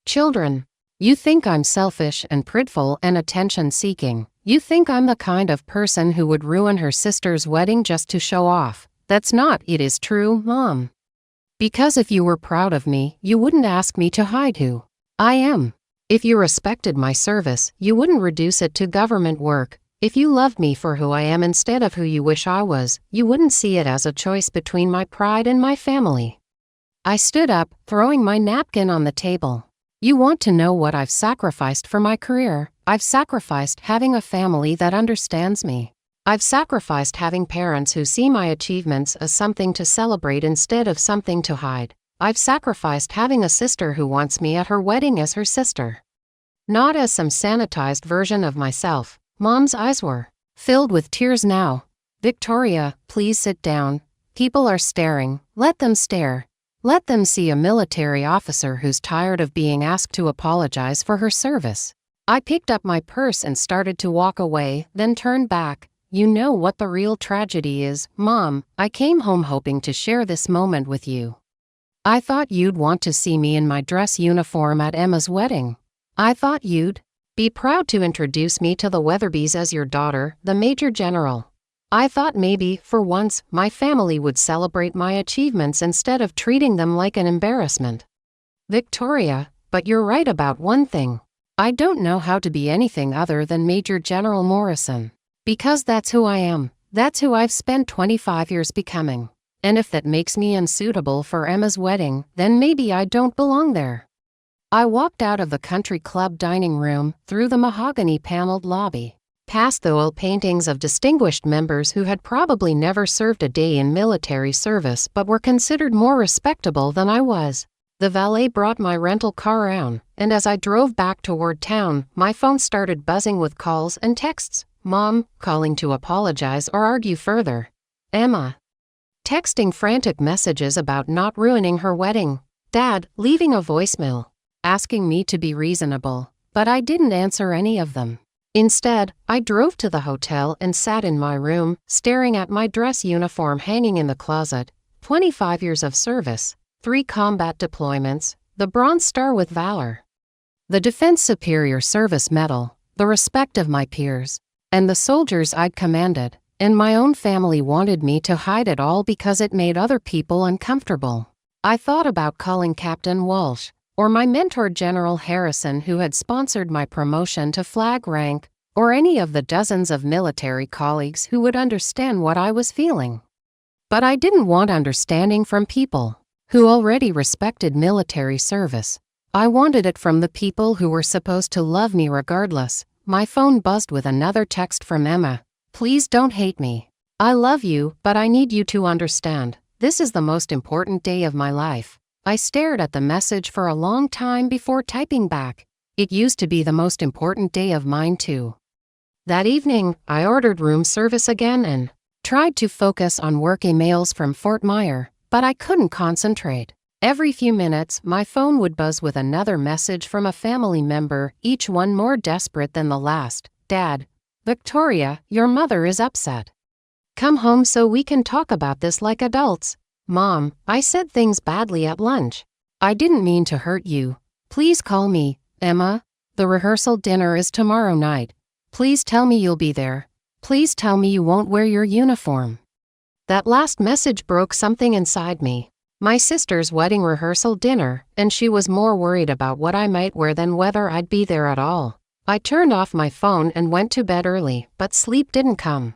children. You think I'm selfish and prideful and attention-seeking. You think I'm the kind of person who would ruin her sister's wedding just to show off. That's not it is true, Mom. Because if you were proud of me, you wouldn't ask me to hide who I am. If you respected my service, you wouldn't reduce it to government work. If you loved me for who I am instead of who you wish I was, you wouldn't see it as a choice between my pride and my family. I stood up, throwing my napkin on the table. You want to know what I've sacrificed for my career? I've sacrificed having a family that understands me. I've sacrificed having parents who see my achievements as something to celebrate instead of something to hide. I've sacrificed having a sister who wants me at her wedding as her sister, not as some sanitized version of myself. Mom's eyes were filled with tears now. Victoria, please sit down. People are staring. Let them stare. Let them see a military officer who's tired of being asked to apologize for her service. I picked up my purse and started to walk away, then turned back. You know what the real tragedy is, Mom. I came home hoping to share this moment with you. I thought you'd want to see me in my dress uniform at Emma's wedding. I thought you'd be proud to introduce me to the Weatherbys as your daughter, the Major General. I thought maybe, for once, my family would celebrate my achievements instead of treating them like an embarrassment. Victoria, but you're right about one thing. I don't know how to be anything other than Major General Morrison. Because that's who I am. That's who I've spent 25 years becoming. And if that makes me unsuitable for Emma's wedding, then maybe I don't belong there. I walked out of the country club dining room, through the mahogany-paneled lobby, past the oil paintings of distinguished members who had probably never served a day in military service but were considered more respectable than I was. The valet brought my rental car around, and as I drove back toward town, my phone started buzzing with calls and texts. Mom, calling to apologize or argue further. Emma, texting frantic messages about not ruining her wedding. Dad, leaving a voicemail, asking me to be reasonable, but I didn't answer any of them. Instead, I drove to the hotel and sat in my room, staring at my dress uniform hanging in the closet. 25 years of service, 3 combat deployments, the Bronze Star with Valor, the Defense Superior Service Medal, the respect of my peers, and the soldiers I'd commanded, and my own family wanted me to hide it all because it made other people uncomfortable. I thought about calling Captain Walsh, or my mentor General Harrison who had sponsored my promotion to flag rank, or any of the dozens of military colleagues who would understand what I was feeling. But I didn't want understanding from people who already respected military service. I wanted it from the people who were supposed to love me regardless. My phone buzzed with another text from Emma. Please don't hate me. I love you, but I need you to understand. This is the most important day of my life. I stared at the message for a long time before typing back. It used to be the most important day of mine too. That evening, I ordered room service again and tried to focus on work emails from Fort Myer, but I couldn't concentrate. Every few minutes, my phone would buzz with another message from a family member, each one more desperate than the last. Dad, Victoria, your mother is upset. Come home so we can talk about this like adults. Mom, I said things badly at lunch. I didn't mean to hurt you. Please call me. Emma, the rehearsal dinner is tomorrow night. Please tell me you'll be there. Please tell me you won't wear your uniform. That last message broke something inside me. My sister's wedding rehearsal dinner, and she was more worried about what I might wear than whether I'd be there at all. I turned off my phone and went to bed early, but sleep didn't come.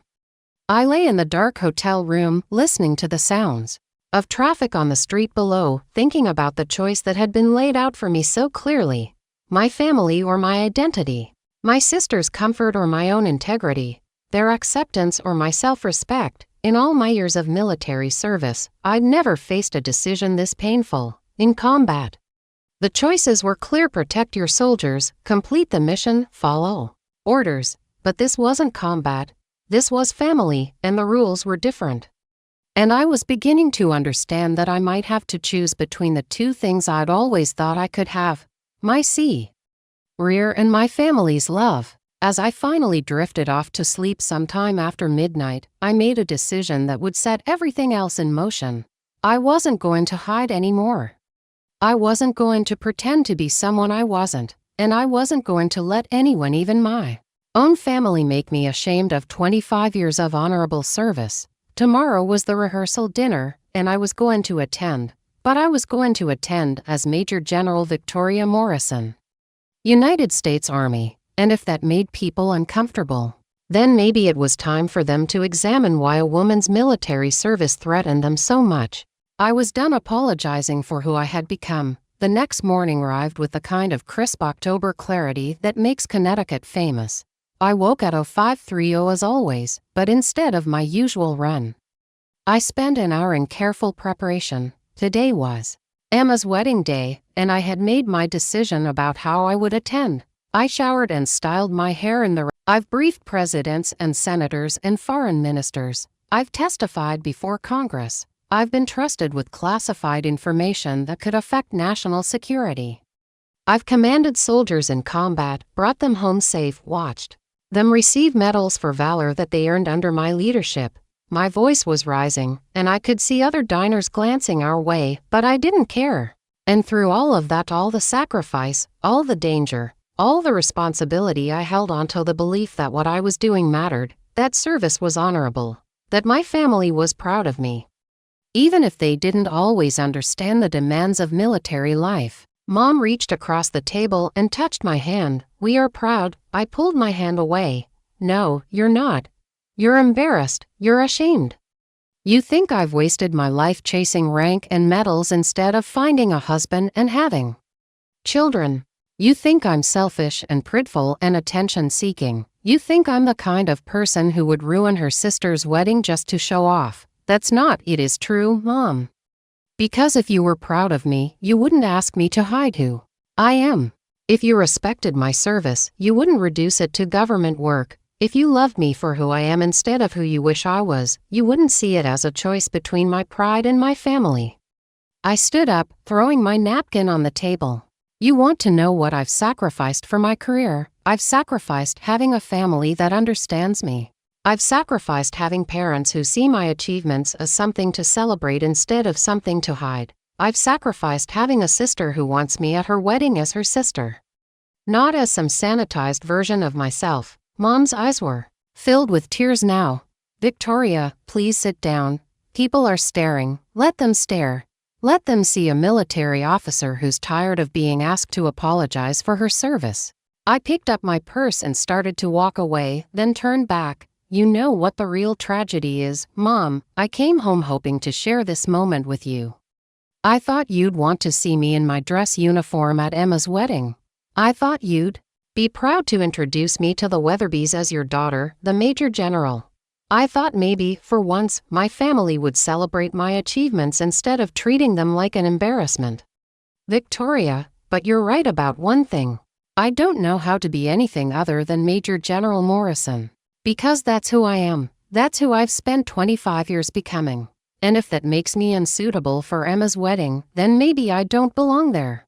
I lay in the dark hotel room, listening to the sounds of traffic on the street below, thinking about the choice that had been laid out for me so clearly. My family or my identity. My sister's comfort or my own integrity. Their acceptance or my self-respect. In all my years of military service, I'd never faced a decision this painful. In combat, the choices were clear: protect your soldiers, complete the mission, follow orders. But this wasn't combat. This was family, and the rules were different. And I was beginning to understand that I might have to choose between the two things I'd always thought I could have: my career and my family's love. As I finally drifted off to sleep sometime after midnight, I made a decision that would set everything else in motion. I wasn't going to hide anymore. I wasn't going to pretend to be someone I wasn't, and I wasn't going to let anyone, even my own family, make me ashamed of 25 years of honorable service. Tomorrow was the rehearsal dinner, and I was going to attend, but I was going to attend as Major General Victoria Morrison, United States Army. And if that made people uncomfortable, then maybe it was time for them to examine why a woman's military service threatened them so much. I was done apologizing for who I had become. The next morning arrived with the kind of crisp October clarity that makes Connecticut famous. I woke at 0530 as always, but instead of my usual run, I spent an hour in careful preparation. Today was Emma's wedding day, and I had made my decision about how I would attend. I showered and styled my hair in the I've briefed presidents and senators and foreign ministers. I've testified before Congress. I've been trusted with classified information that could affect national security. I've commanded soldiers in combat, brought them home safe, watched them receive medals for valor that they earned under my leadership. My voice was rising, and I could see other diners glancing our way, but I didn't care. And through all of that, all the sacrifice, all the danger, all the responsibility, I held on to the belief that what I was doing mattered, that service was honorable, that my family was proud of me. Even if they didn't always understand the demands of military life. Mom reached across the table and touched my hand. We are proud. I pulled my hand away. No, you're not. You're embarrassed. You're ashamed. You think I've wasted my life chasing rank and medals instead of finding a husband and having children. You think I'm selfish and prideful and attention-seeking. You think I'm the kind of person who would ruin her sister's wedding just to show off. That's not it is true, Mom. Because if you were proud of me, you wouldn't ask me to hide who I am. If you respected my service, you wouldn't reduce it to government work. If you loved me for who I am instead of who you wish I was, you wouldn't see it as a choice between my pride and my family. I stood up, throwing my napkin on the table. You want to know what I've sacrificed for my career? I've sacrificed having a family that understands me. I've sacrificed having parents who see my achievements as something to celebrate instead of something to hide. I've sacrificed having a sister who wants me at her wedding as her sister, not as some sanitized version of myself. Mom's eyes were filled with tears now. Victoria, please sit down. People are staring. Let them stare. Let them see a military officer who's tired of being asked to apologize for her service. I picked up my purse and started to walk away, then turned back. You know what the real tragedy is, Mom. I came home hoping to share this moment with you. I thought you'd want to see me in my dress uniform at Emma's wedding. I thought you'd be proud to introduce me to the Weatherbys as your daughter, the Major General. I thought maybe, for once, my family would celebrate my achievements instead of treating them like an embarrassment. Victoria, but you're right about one thing. I don't know how to be anything other than Major General Morrison. Because that's who I am. That's who I've spent 25 years becoming. And if that makes me unsuitable for Emma's wedding, then maybe I don't belong there.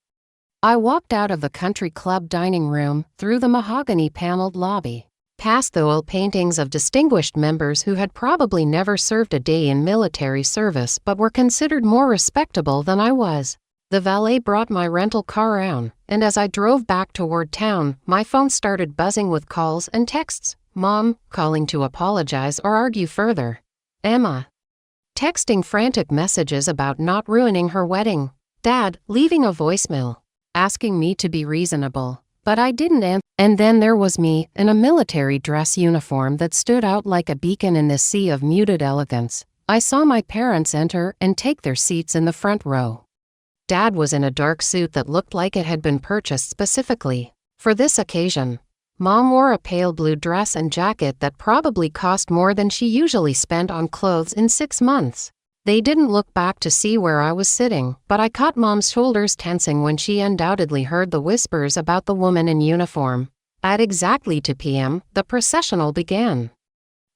I walked out of the country club dining room, through the mahogany-paneled lobby, past the oil paintings of distinguished members who had probably never served a day in military service but were considered more respectable than I was. The valet brought my rental car around, and as I drove back toward town, my phone started buzzing with calls and texts. Mom, calling to apologize or argue further. Emma, texting frantic messages about not ruining her wedding. Dad, leaving a voicemail, asking me to be reasonable. But I didn't answer. And then there was me, in a military dress uniform that stood out like a beacon in this sea of muted elegance. I saw my parents enter and take their seats in the front row. Dad was in a dark suit that looked like it had been purchased specifically for this occasion. Mom wore a pale blue dress and jacket that probably cost more than she usually spent on clothes in 6 months. They didn't look back to see where I was sitting, but I caught Mom's shoulders tensing when she undoubtedly heard the whispers about the woman in uniform. At exactly 2 p.m., the processional began.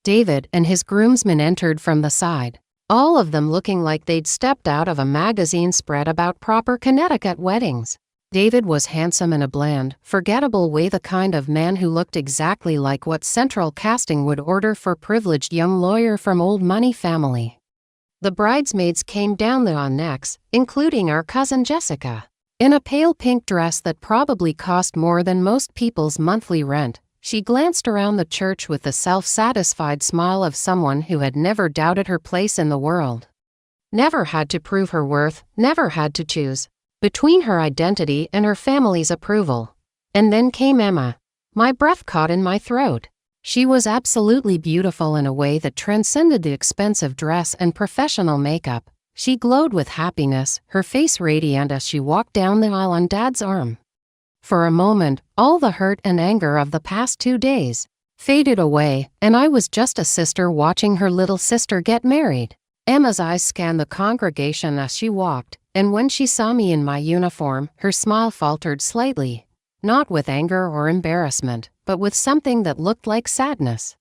David and his groomsmen entered from the side, all of them looking like they'd stepped out of a magazine spread about proper Connecticut weddings. David was handsome in a bland, forgettable way, the kind of man who looked exactly like what Central Casting would order for privileged young lawyer from old money family. The bridesmaids came down the aisle next, including our cousin Jessica. In a pale pink dress that probably cost more than most people's monthly rent, she glanced around the church with the self-satisfied smile of someone who had never doubted her place in the world. Never had to prove her worth, never had to choose between her identity and her family's approval. And then came Emma. My breath caught in my throat. She was absolutely beautiful in a way that transcended the expensive dress and professional makeup. She glowed with happiness, her face radiant as she walked down the aisle on Dad's arm. For a moment, all the hurt and anger of the past 2 days faded away, and I was just a sister watching her little sister get married. Emma's eyes scanned the congregation as she walked, and when she saw me in my uniform, her smile faltered slightly, not with anger or embarrassment, but with something that looked like sadness.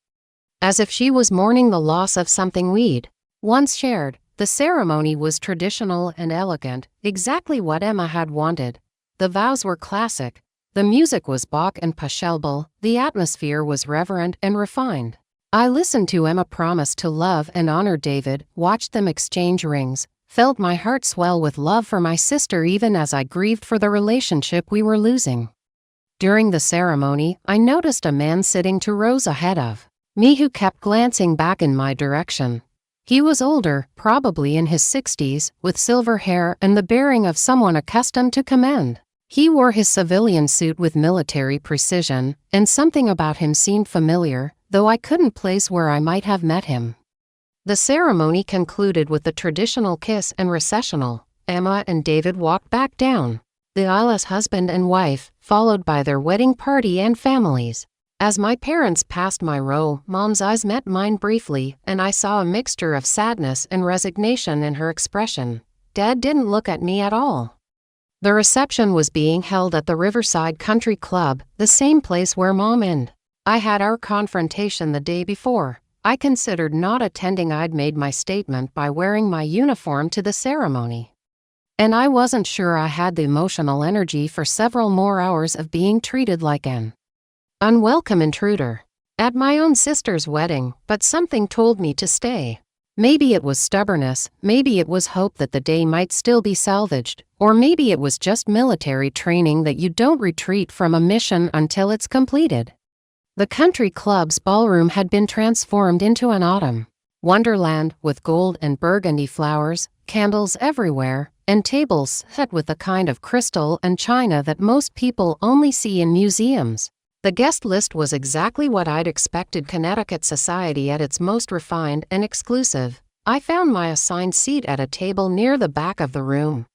As if she was mourning the loss of something we'd once shared. The ceremony was traditional and elegant, exactly what Emma had wanted. The vows were classic. The music was Bach and Pachelbel. The atmosphere was reverent and refined. I listened to Emma promise to love and honor David, watched them exchange rings, felt my heart swell with love for my sister even as I grieved for the relationship we were losing. During the ceremony, I noticed a man sitting 2 rows ahead of me who kept glancing back in my direction. He was older, probably in his 60s, with silver hair and the bearing of someone accustomed to command. He wore his civilian suit with military precision, and something about him seemed familiar, though I couldn't place where I might have met him. The ceremony concluded with the traditional kiss and recessional. Emma and David walked back down the aisle as husband and wife, followed by their wedding party and families. As my parents passed my row, Mom's eyes met mine briefly, and I saw a mixture of sadness and resignation in her expression. Dad didn't look at me at all. The reception was being held at the Riverside Country Club, the same place where Mom and I had our confrontation the day before. I considered not attending. I'd made my statement by wearing my uniform to the ceremony. And I wasn't sure I had the emotional energy for several more hours of being treated like an unwelcome intruder at my own sister's wedding, but something told me to stay. Maybe it was stubbornness, maybe it was hope that the day might still be salvaged, or maybe it was just military training that you don't retreat from a mission until it's completed. The country club's ballroom had been transformed into an autumn wonderland with gold and burgundy flowers, candles everywhere, and tables set with the kind of crystal and china that most people only see in museums. The guest list was exactly what I'd expected. Connecticut society at its most refined and exclusive. I found my assigned seat at a table near the back of the room,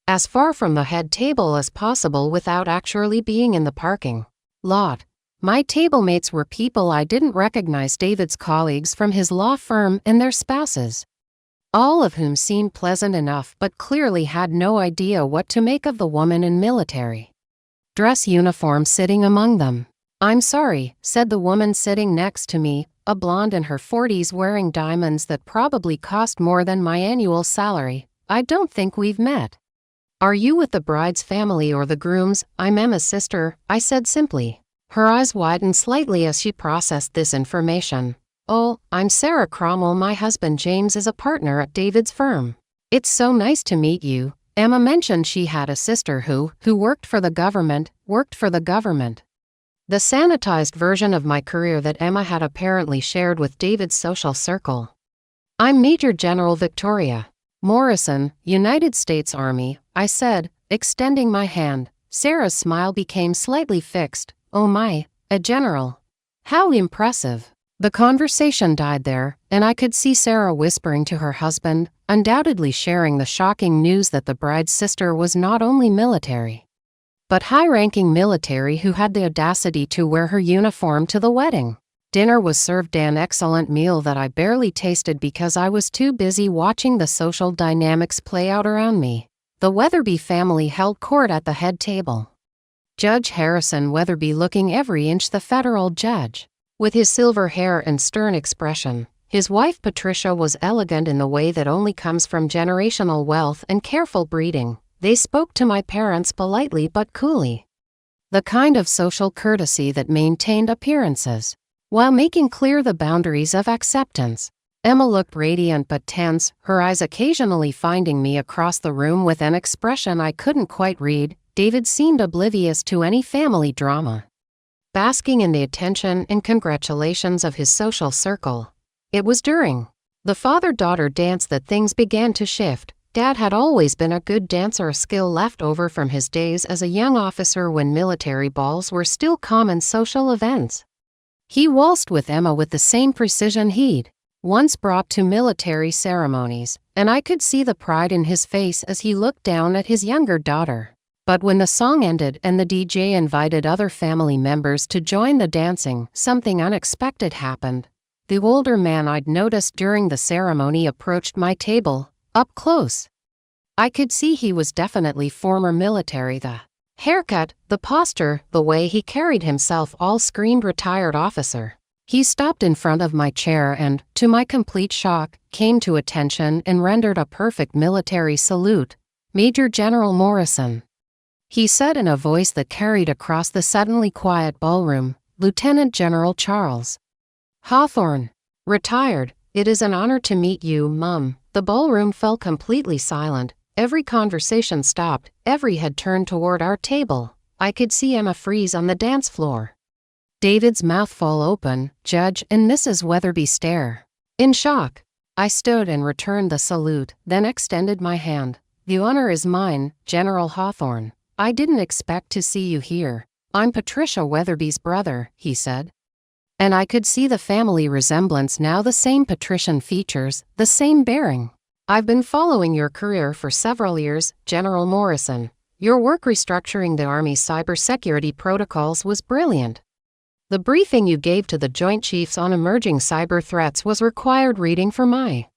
as far from the head table as possible without actually being in the parking lot. My tablemates were people I didn't recognize, David's colleagues from his law firm and their spouses, all of whom seemed pleasant enough but clearly had no idea what to make of the woman in military dress uniform sitting among them. "I'm sorry," said the woman sitting next to me, a blonde in her 40s wearing diamonds that probably cost more than my annual salary. "I don't think we've met. Are you with the bride's family or the groom's?" "I'm Emma's sister," I said simply. Her eyes widened slightly as she processed this information. "Oh, I'm Sarah Cromwell. My husband James is a partner at David's firm." "It's so nice to meet you." Emma mentioned she had a sister who worked for the government. The sanitized version of my career that Emma had apparently shared with David's social circle. "I'm Major General Victoria Morrison, United States Army," I said, extending my hand. Sarah's smile became slightly fixed. "Oh my, a general. How impressive." The conversation died there, and I could see Sarah whispering to her husband, undoubtedly sharing the shocking news that the bride's sister was not only military, but high-ranking military who had the audacity to wear her uniform to the wedding. Dinner was served, an excellent meal that I barely tasted because I was too busy watching the social dynamics play out around me. The Weatherby family held court at the head table. Judge Harrison Weatherby looking every inch the federal judge, with his silver hair and stern expression. His wife Patricia was elegant in the way that only comes from generational wealth and careful breeding. They spoke to my parents politely but coolly. The kind of social courtesy that maintained appearances, while making clear the boundaries of acceptance. Emma looked radiant but tense, her eyes occasionally finding me across the room with an expression I couldn't quite read. David seemed oblivious to any family drama, basking in the attention and congratulations of his social circle. It was during the father-daughter dance that things began to shift. Dad had always been a good dancer, a skill left over from his days as a young officer when military balls were still common social events. He waltzed with Emma with the same precision he'd once brought to military ceremonies, and I could see the pride in his face as he looked down at his younger daughter. But when the song ended and the DJ invited other family members to join the dancing, something unexpected happened. The older man I'd noticed during the ceremony approached my table, up close. I could see he was definitely former military. The haircut, the posture, the way he carried himself all screamed retired officer. He stopped in front of my chair and, to my complete shock, came to attention and rendered a perfect military salute. "Major General Morrison," he said in a voice that carried across the suddenly quiet ballroom. "Lieutenant General Charles Hawthorne, retired. It is an honor to meet you, Mum." The ballroom fell completely silent. Every conversation stopped, every head turned toward our table. I could see Emma freeze on the dance floor, David's mouth fall open, Judge and Mrs. Weatherby stare in shock. I stood and returned the salute, then extended my hand. "The honor is mine, General Hawthorne. I didn't expect to see you here. I'm Patricia Weatherby's brother," he said. And I could see the family resemblance now, the same patrician features, the same bearing. "I've been following your career for several years, General Morrison. Your work restructuring the Army's cybersecurity protocols was brilliant. The briefing you gave to the Joint Chiefs on emerging cyber threats was required reading for my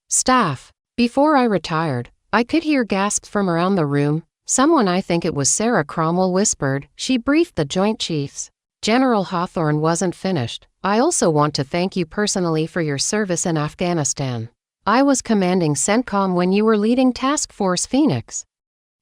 staff. Before I retired, I could hear gasps from around the room. Someone, I think it was Sarah Cromwell, whispered, "She briefed the Joint Chiefs." General Hawthorne wasn't finished. "I also want to thank you personally for your service in Afghanistan. I was commanding CENTCOM when you were leading Task Force Phoenix.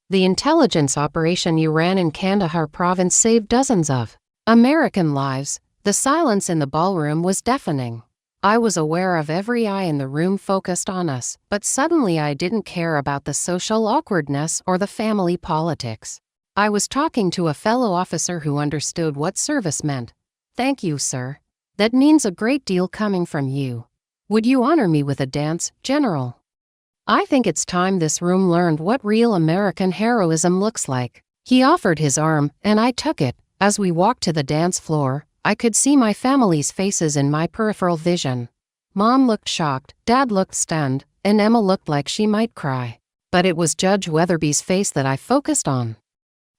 The intelligence operation you ran in Kandahar province saved dozens of American lives." The silence in the ballroom was deafening. I was aware of every eye in the room focused on us, but suddenly I didn't care about the social awkwardness or the family politics. I was talking to a fellow officer who understood what service meant. "Thank you, sir. That means a great deal coming from you. Would you honor me with a dance, General?" I think it's time this room learned what real American heroism looks like. He offered his arm, and I took it. As we walked to the dance floor, I could see my family's faces in my peripheral vision. Mom looked shocked, Dad looked stunned, and Emma looked like she might cry. But it was Judge Weatherby's face that I focused on.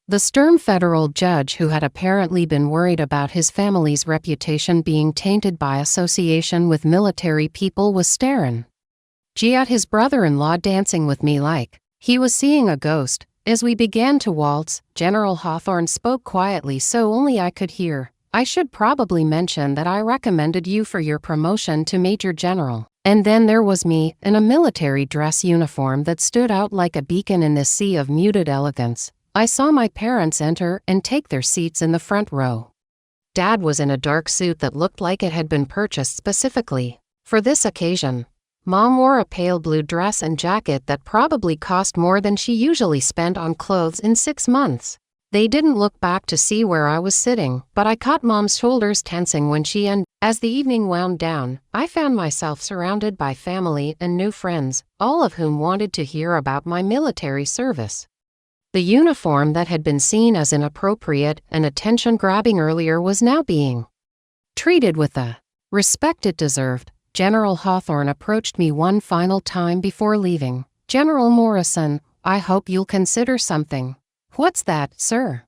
The stern federal judge who had apparently been worried about his family's reputation being tainted by association with military people was staring at his brother-in-law dancing with me like he was seeing a ghost. As we began to waltz, General Hawthorne spoke quietly so only I could hear. "I should probably mention that I recommended you for your promotion to Major General." And then there was me, in a military dress uniform that stood out like a beacon in this sea of muted elegance. I saw my parents enter and take their seats in the front row. Dad was in a dark suit that looked like it had been purchased specifically for this occasion. Mom wore a pale blue dress and jacket that probably cost more than she usually spent on clothes in 6 months. They didn't look back to see where I was sitting, but I caught Mom's shoulders tensing when she and, as the evening wound down, I found myself surrounded by family and new friends, all of whom wanted to hear about my military service. The uniform that had been seen as inappropriate and attention-grabbing earlier was now being treated with the respect it deserved. General Hawthorne approached me one final time before leaving. "General Morrison, I hope you'll consider something." "What's that, sir?"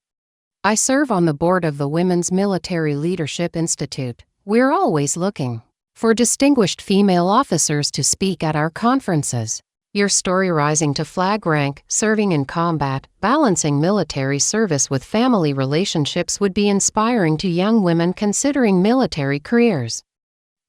"I serve on the board of the Women's Military Leadership Institute. We're always looking for distinguished female officers to speak at our conferences. Your story rising to flag rank, serving in combat, balancing military service with family relationships would be inspiring to young women considering military careers."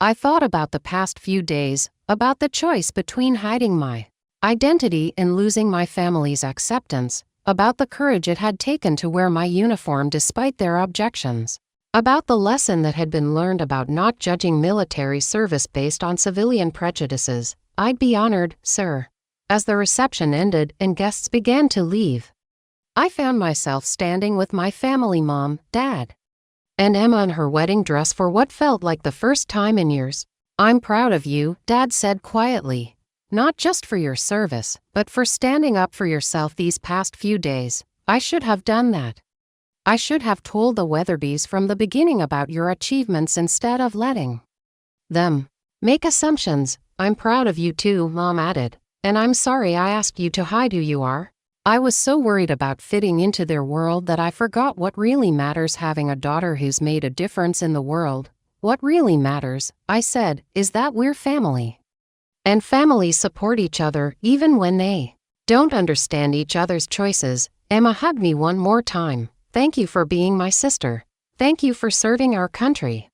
I thought about the past few days, about the choice between hiding my identity in losing my family's acceptance, about the courage it had taken to wear my uniform despite their objections, about the lesson that had been learned about not judging military service based on civilian prejudices. "I'd be honored, sir." As the reception ended and guests began to leave, I found myself standing with my family, Mom, Dad, and Emma in her wedding dress for what felt like the first time in years. "I'm proud of you," Dad said quietly. "Not just for your service, but for standing up for yourself these past few days. I should have done that. I should have told the Weatherbys from the beginning about your achievements instead of letting them make assumptions." "I'm proud of you too," Mom added. "And I'm sorry I asked you to hide who you are. I was so worried about fitting into their world that I forgot what really matters, having a daughter who's made a difference in the world. What really matters," I said, "is that we're family. And families support each other even when they don't understand each other's choices." Emma hugged me one more time. "Thank you for being my sister. Thank you for serving our country.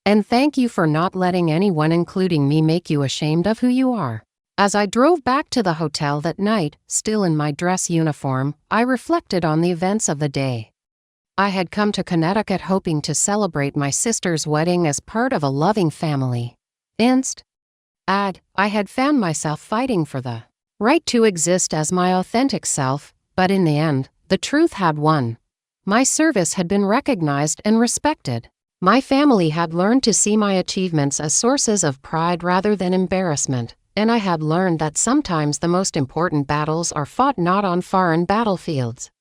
And thank you for not letting anyone, including me, make you ashamed of who you are." As I drove back to the hotel that night, still in my dress uniform, I reflected on the events of the day. I had come to Connecticut hoping to celebrate my sister's wedding as part of a loving family. I had found myself fighting for the right to exist as my authentic self, but in the end, the truth had won. My service had been recognized and respected. My family had learned to see my achievements as sources of pride rather than embarrassment. And I had learned that sometimes the most important battles are fought not on foreign battlefields,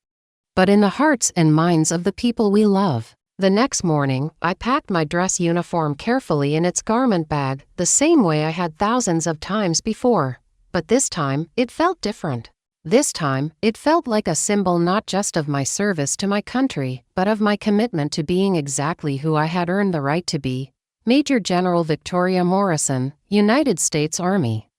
but in the hearts and minds of the people we love. The next morning, I packed my dress uniform carefully in its garment bag, the same way I had thousands of times before. But this time, it felt different. This time, it felt like a symbol not just of my service to my country, but of my commitment to being exactly who I had earned the right to be. Major General Victoria Morrison, United States Army.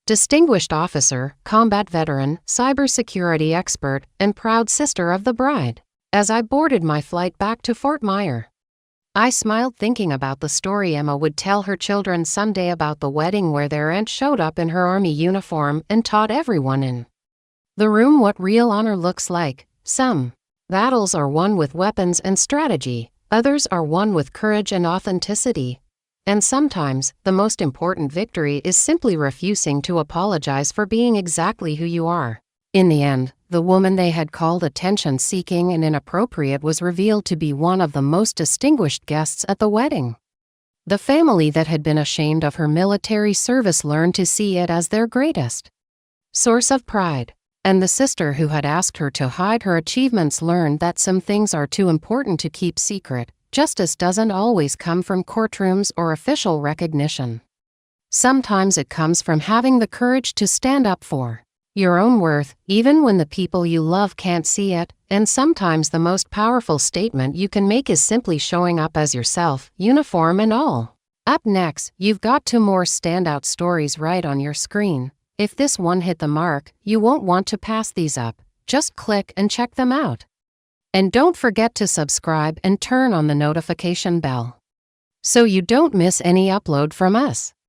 Distinguished officer, combat veteran, cybersecurity expert, and proud sister of the bride. As I boarded my flight back to Fort Myer, I smiled thinking about the story Emma would tell her children someday about the wedding where their aunt showed up in her Army uniform and taught everyone in the room what real honor looks like. Some battles are won with weapons and strategy. Others are won with courage and authenticity. And sometimes, the most important victory is simply refusing to apologize for being exactly who you are. In the end, the woman they had called attention-seeking and inappropriate was revealed to be one of the most distinguished guests at the wedding. The family that had been ashamed of her military service learned to see it as their greatest source of pride. And the sister who had asked her to hide her achievements learned that some things are too important to keep secret. Justice doesn't always come from courtrooms or official recognition. Sometimes it comes from having the courage to stand up for your own worth, even when the people you love can't see it. And sometimes the most powerful statement you can make is simply showing up as yourself, uniform and all. Up next, you've got two more standout stories right on your screen. If this one hit the mark, you won't want to pass these up. Just click and check them out. And don't forget to subscribe and turn on the notification bell so you don't miss any upload from us.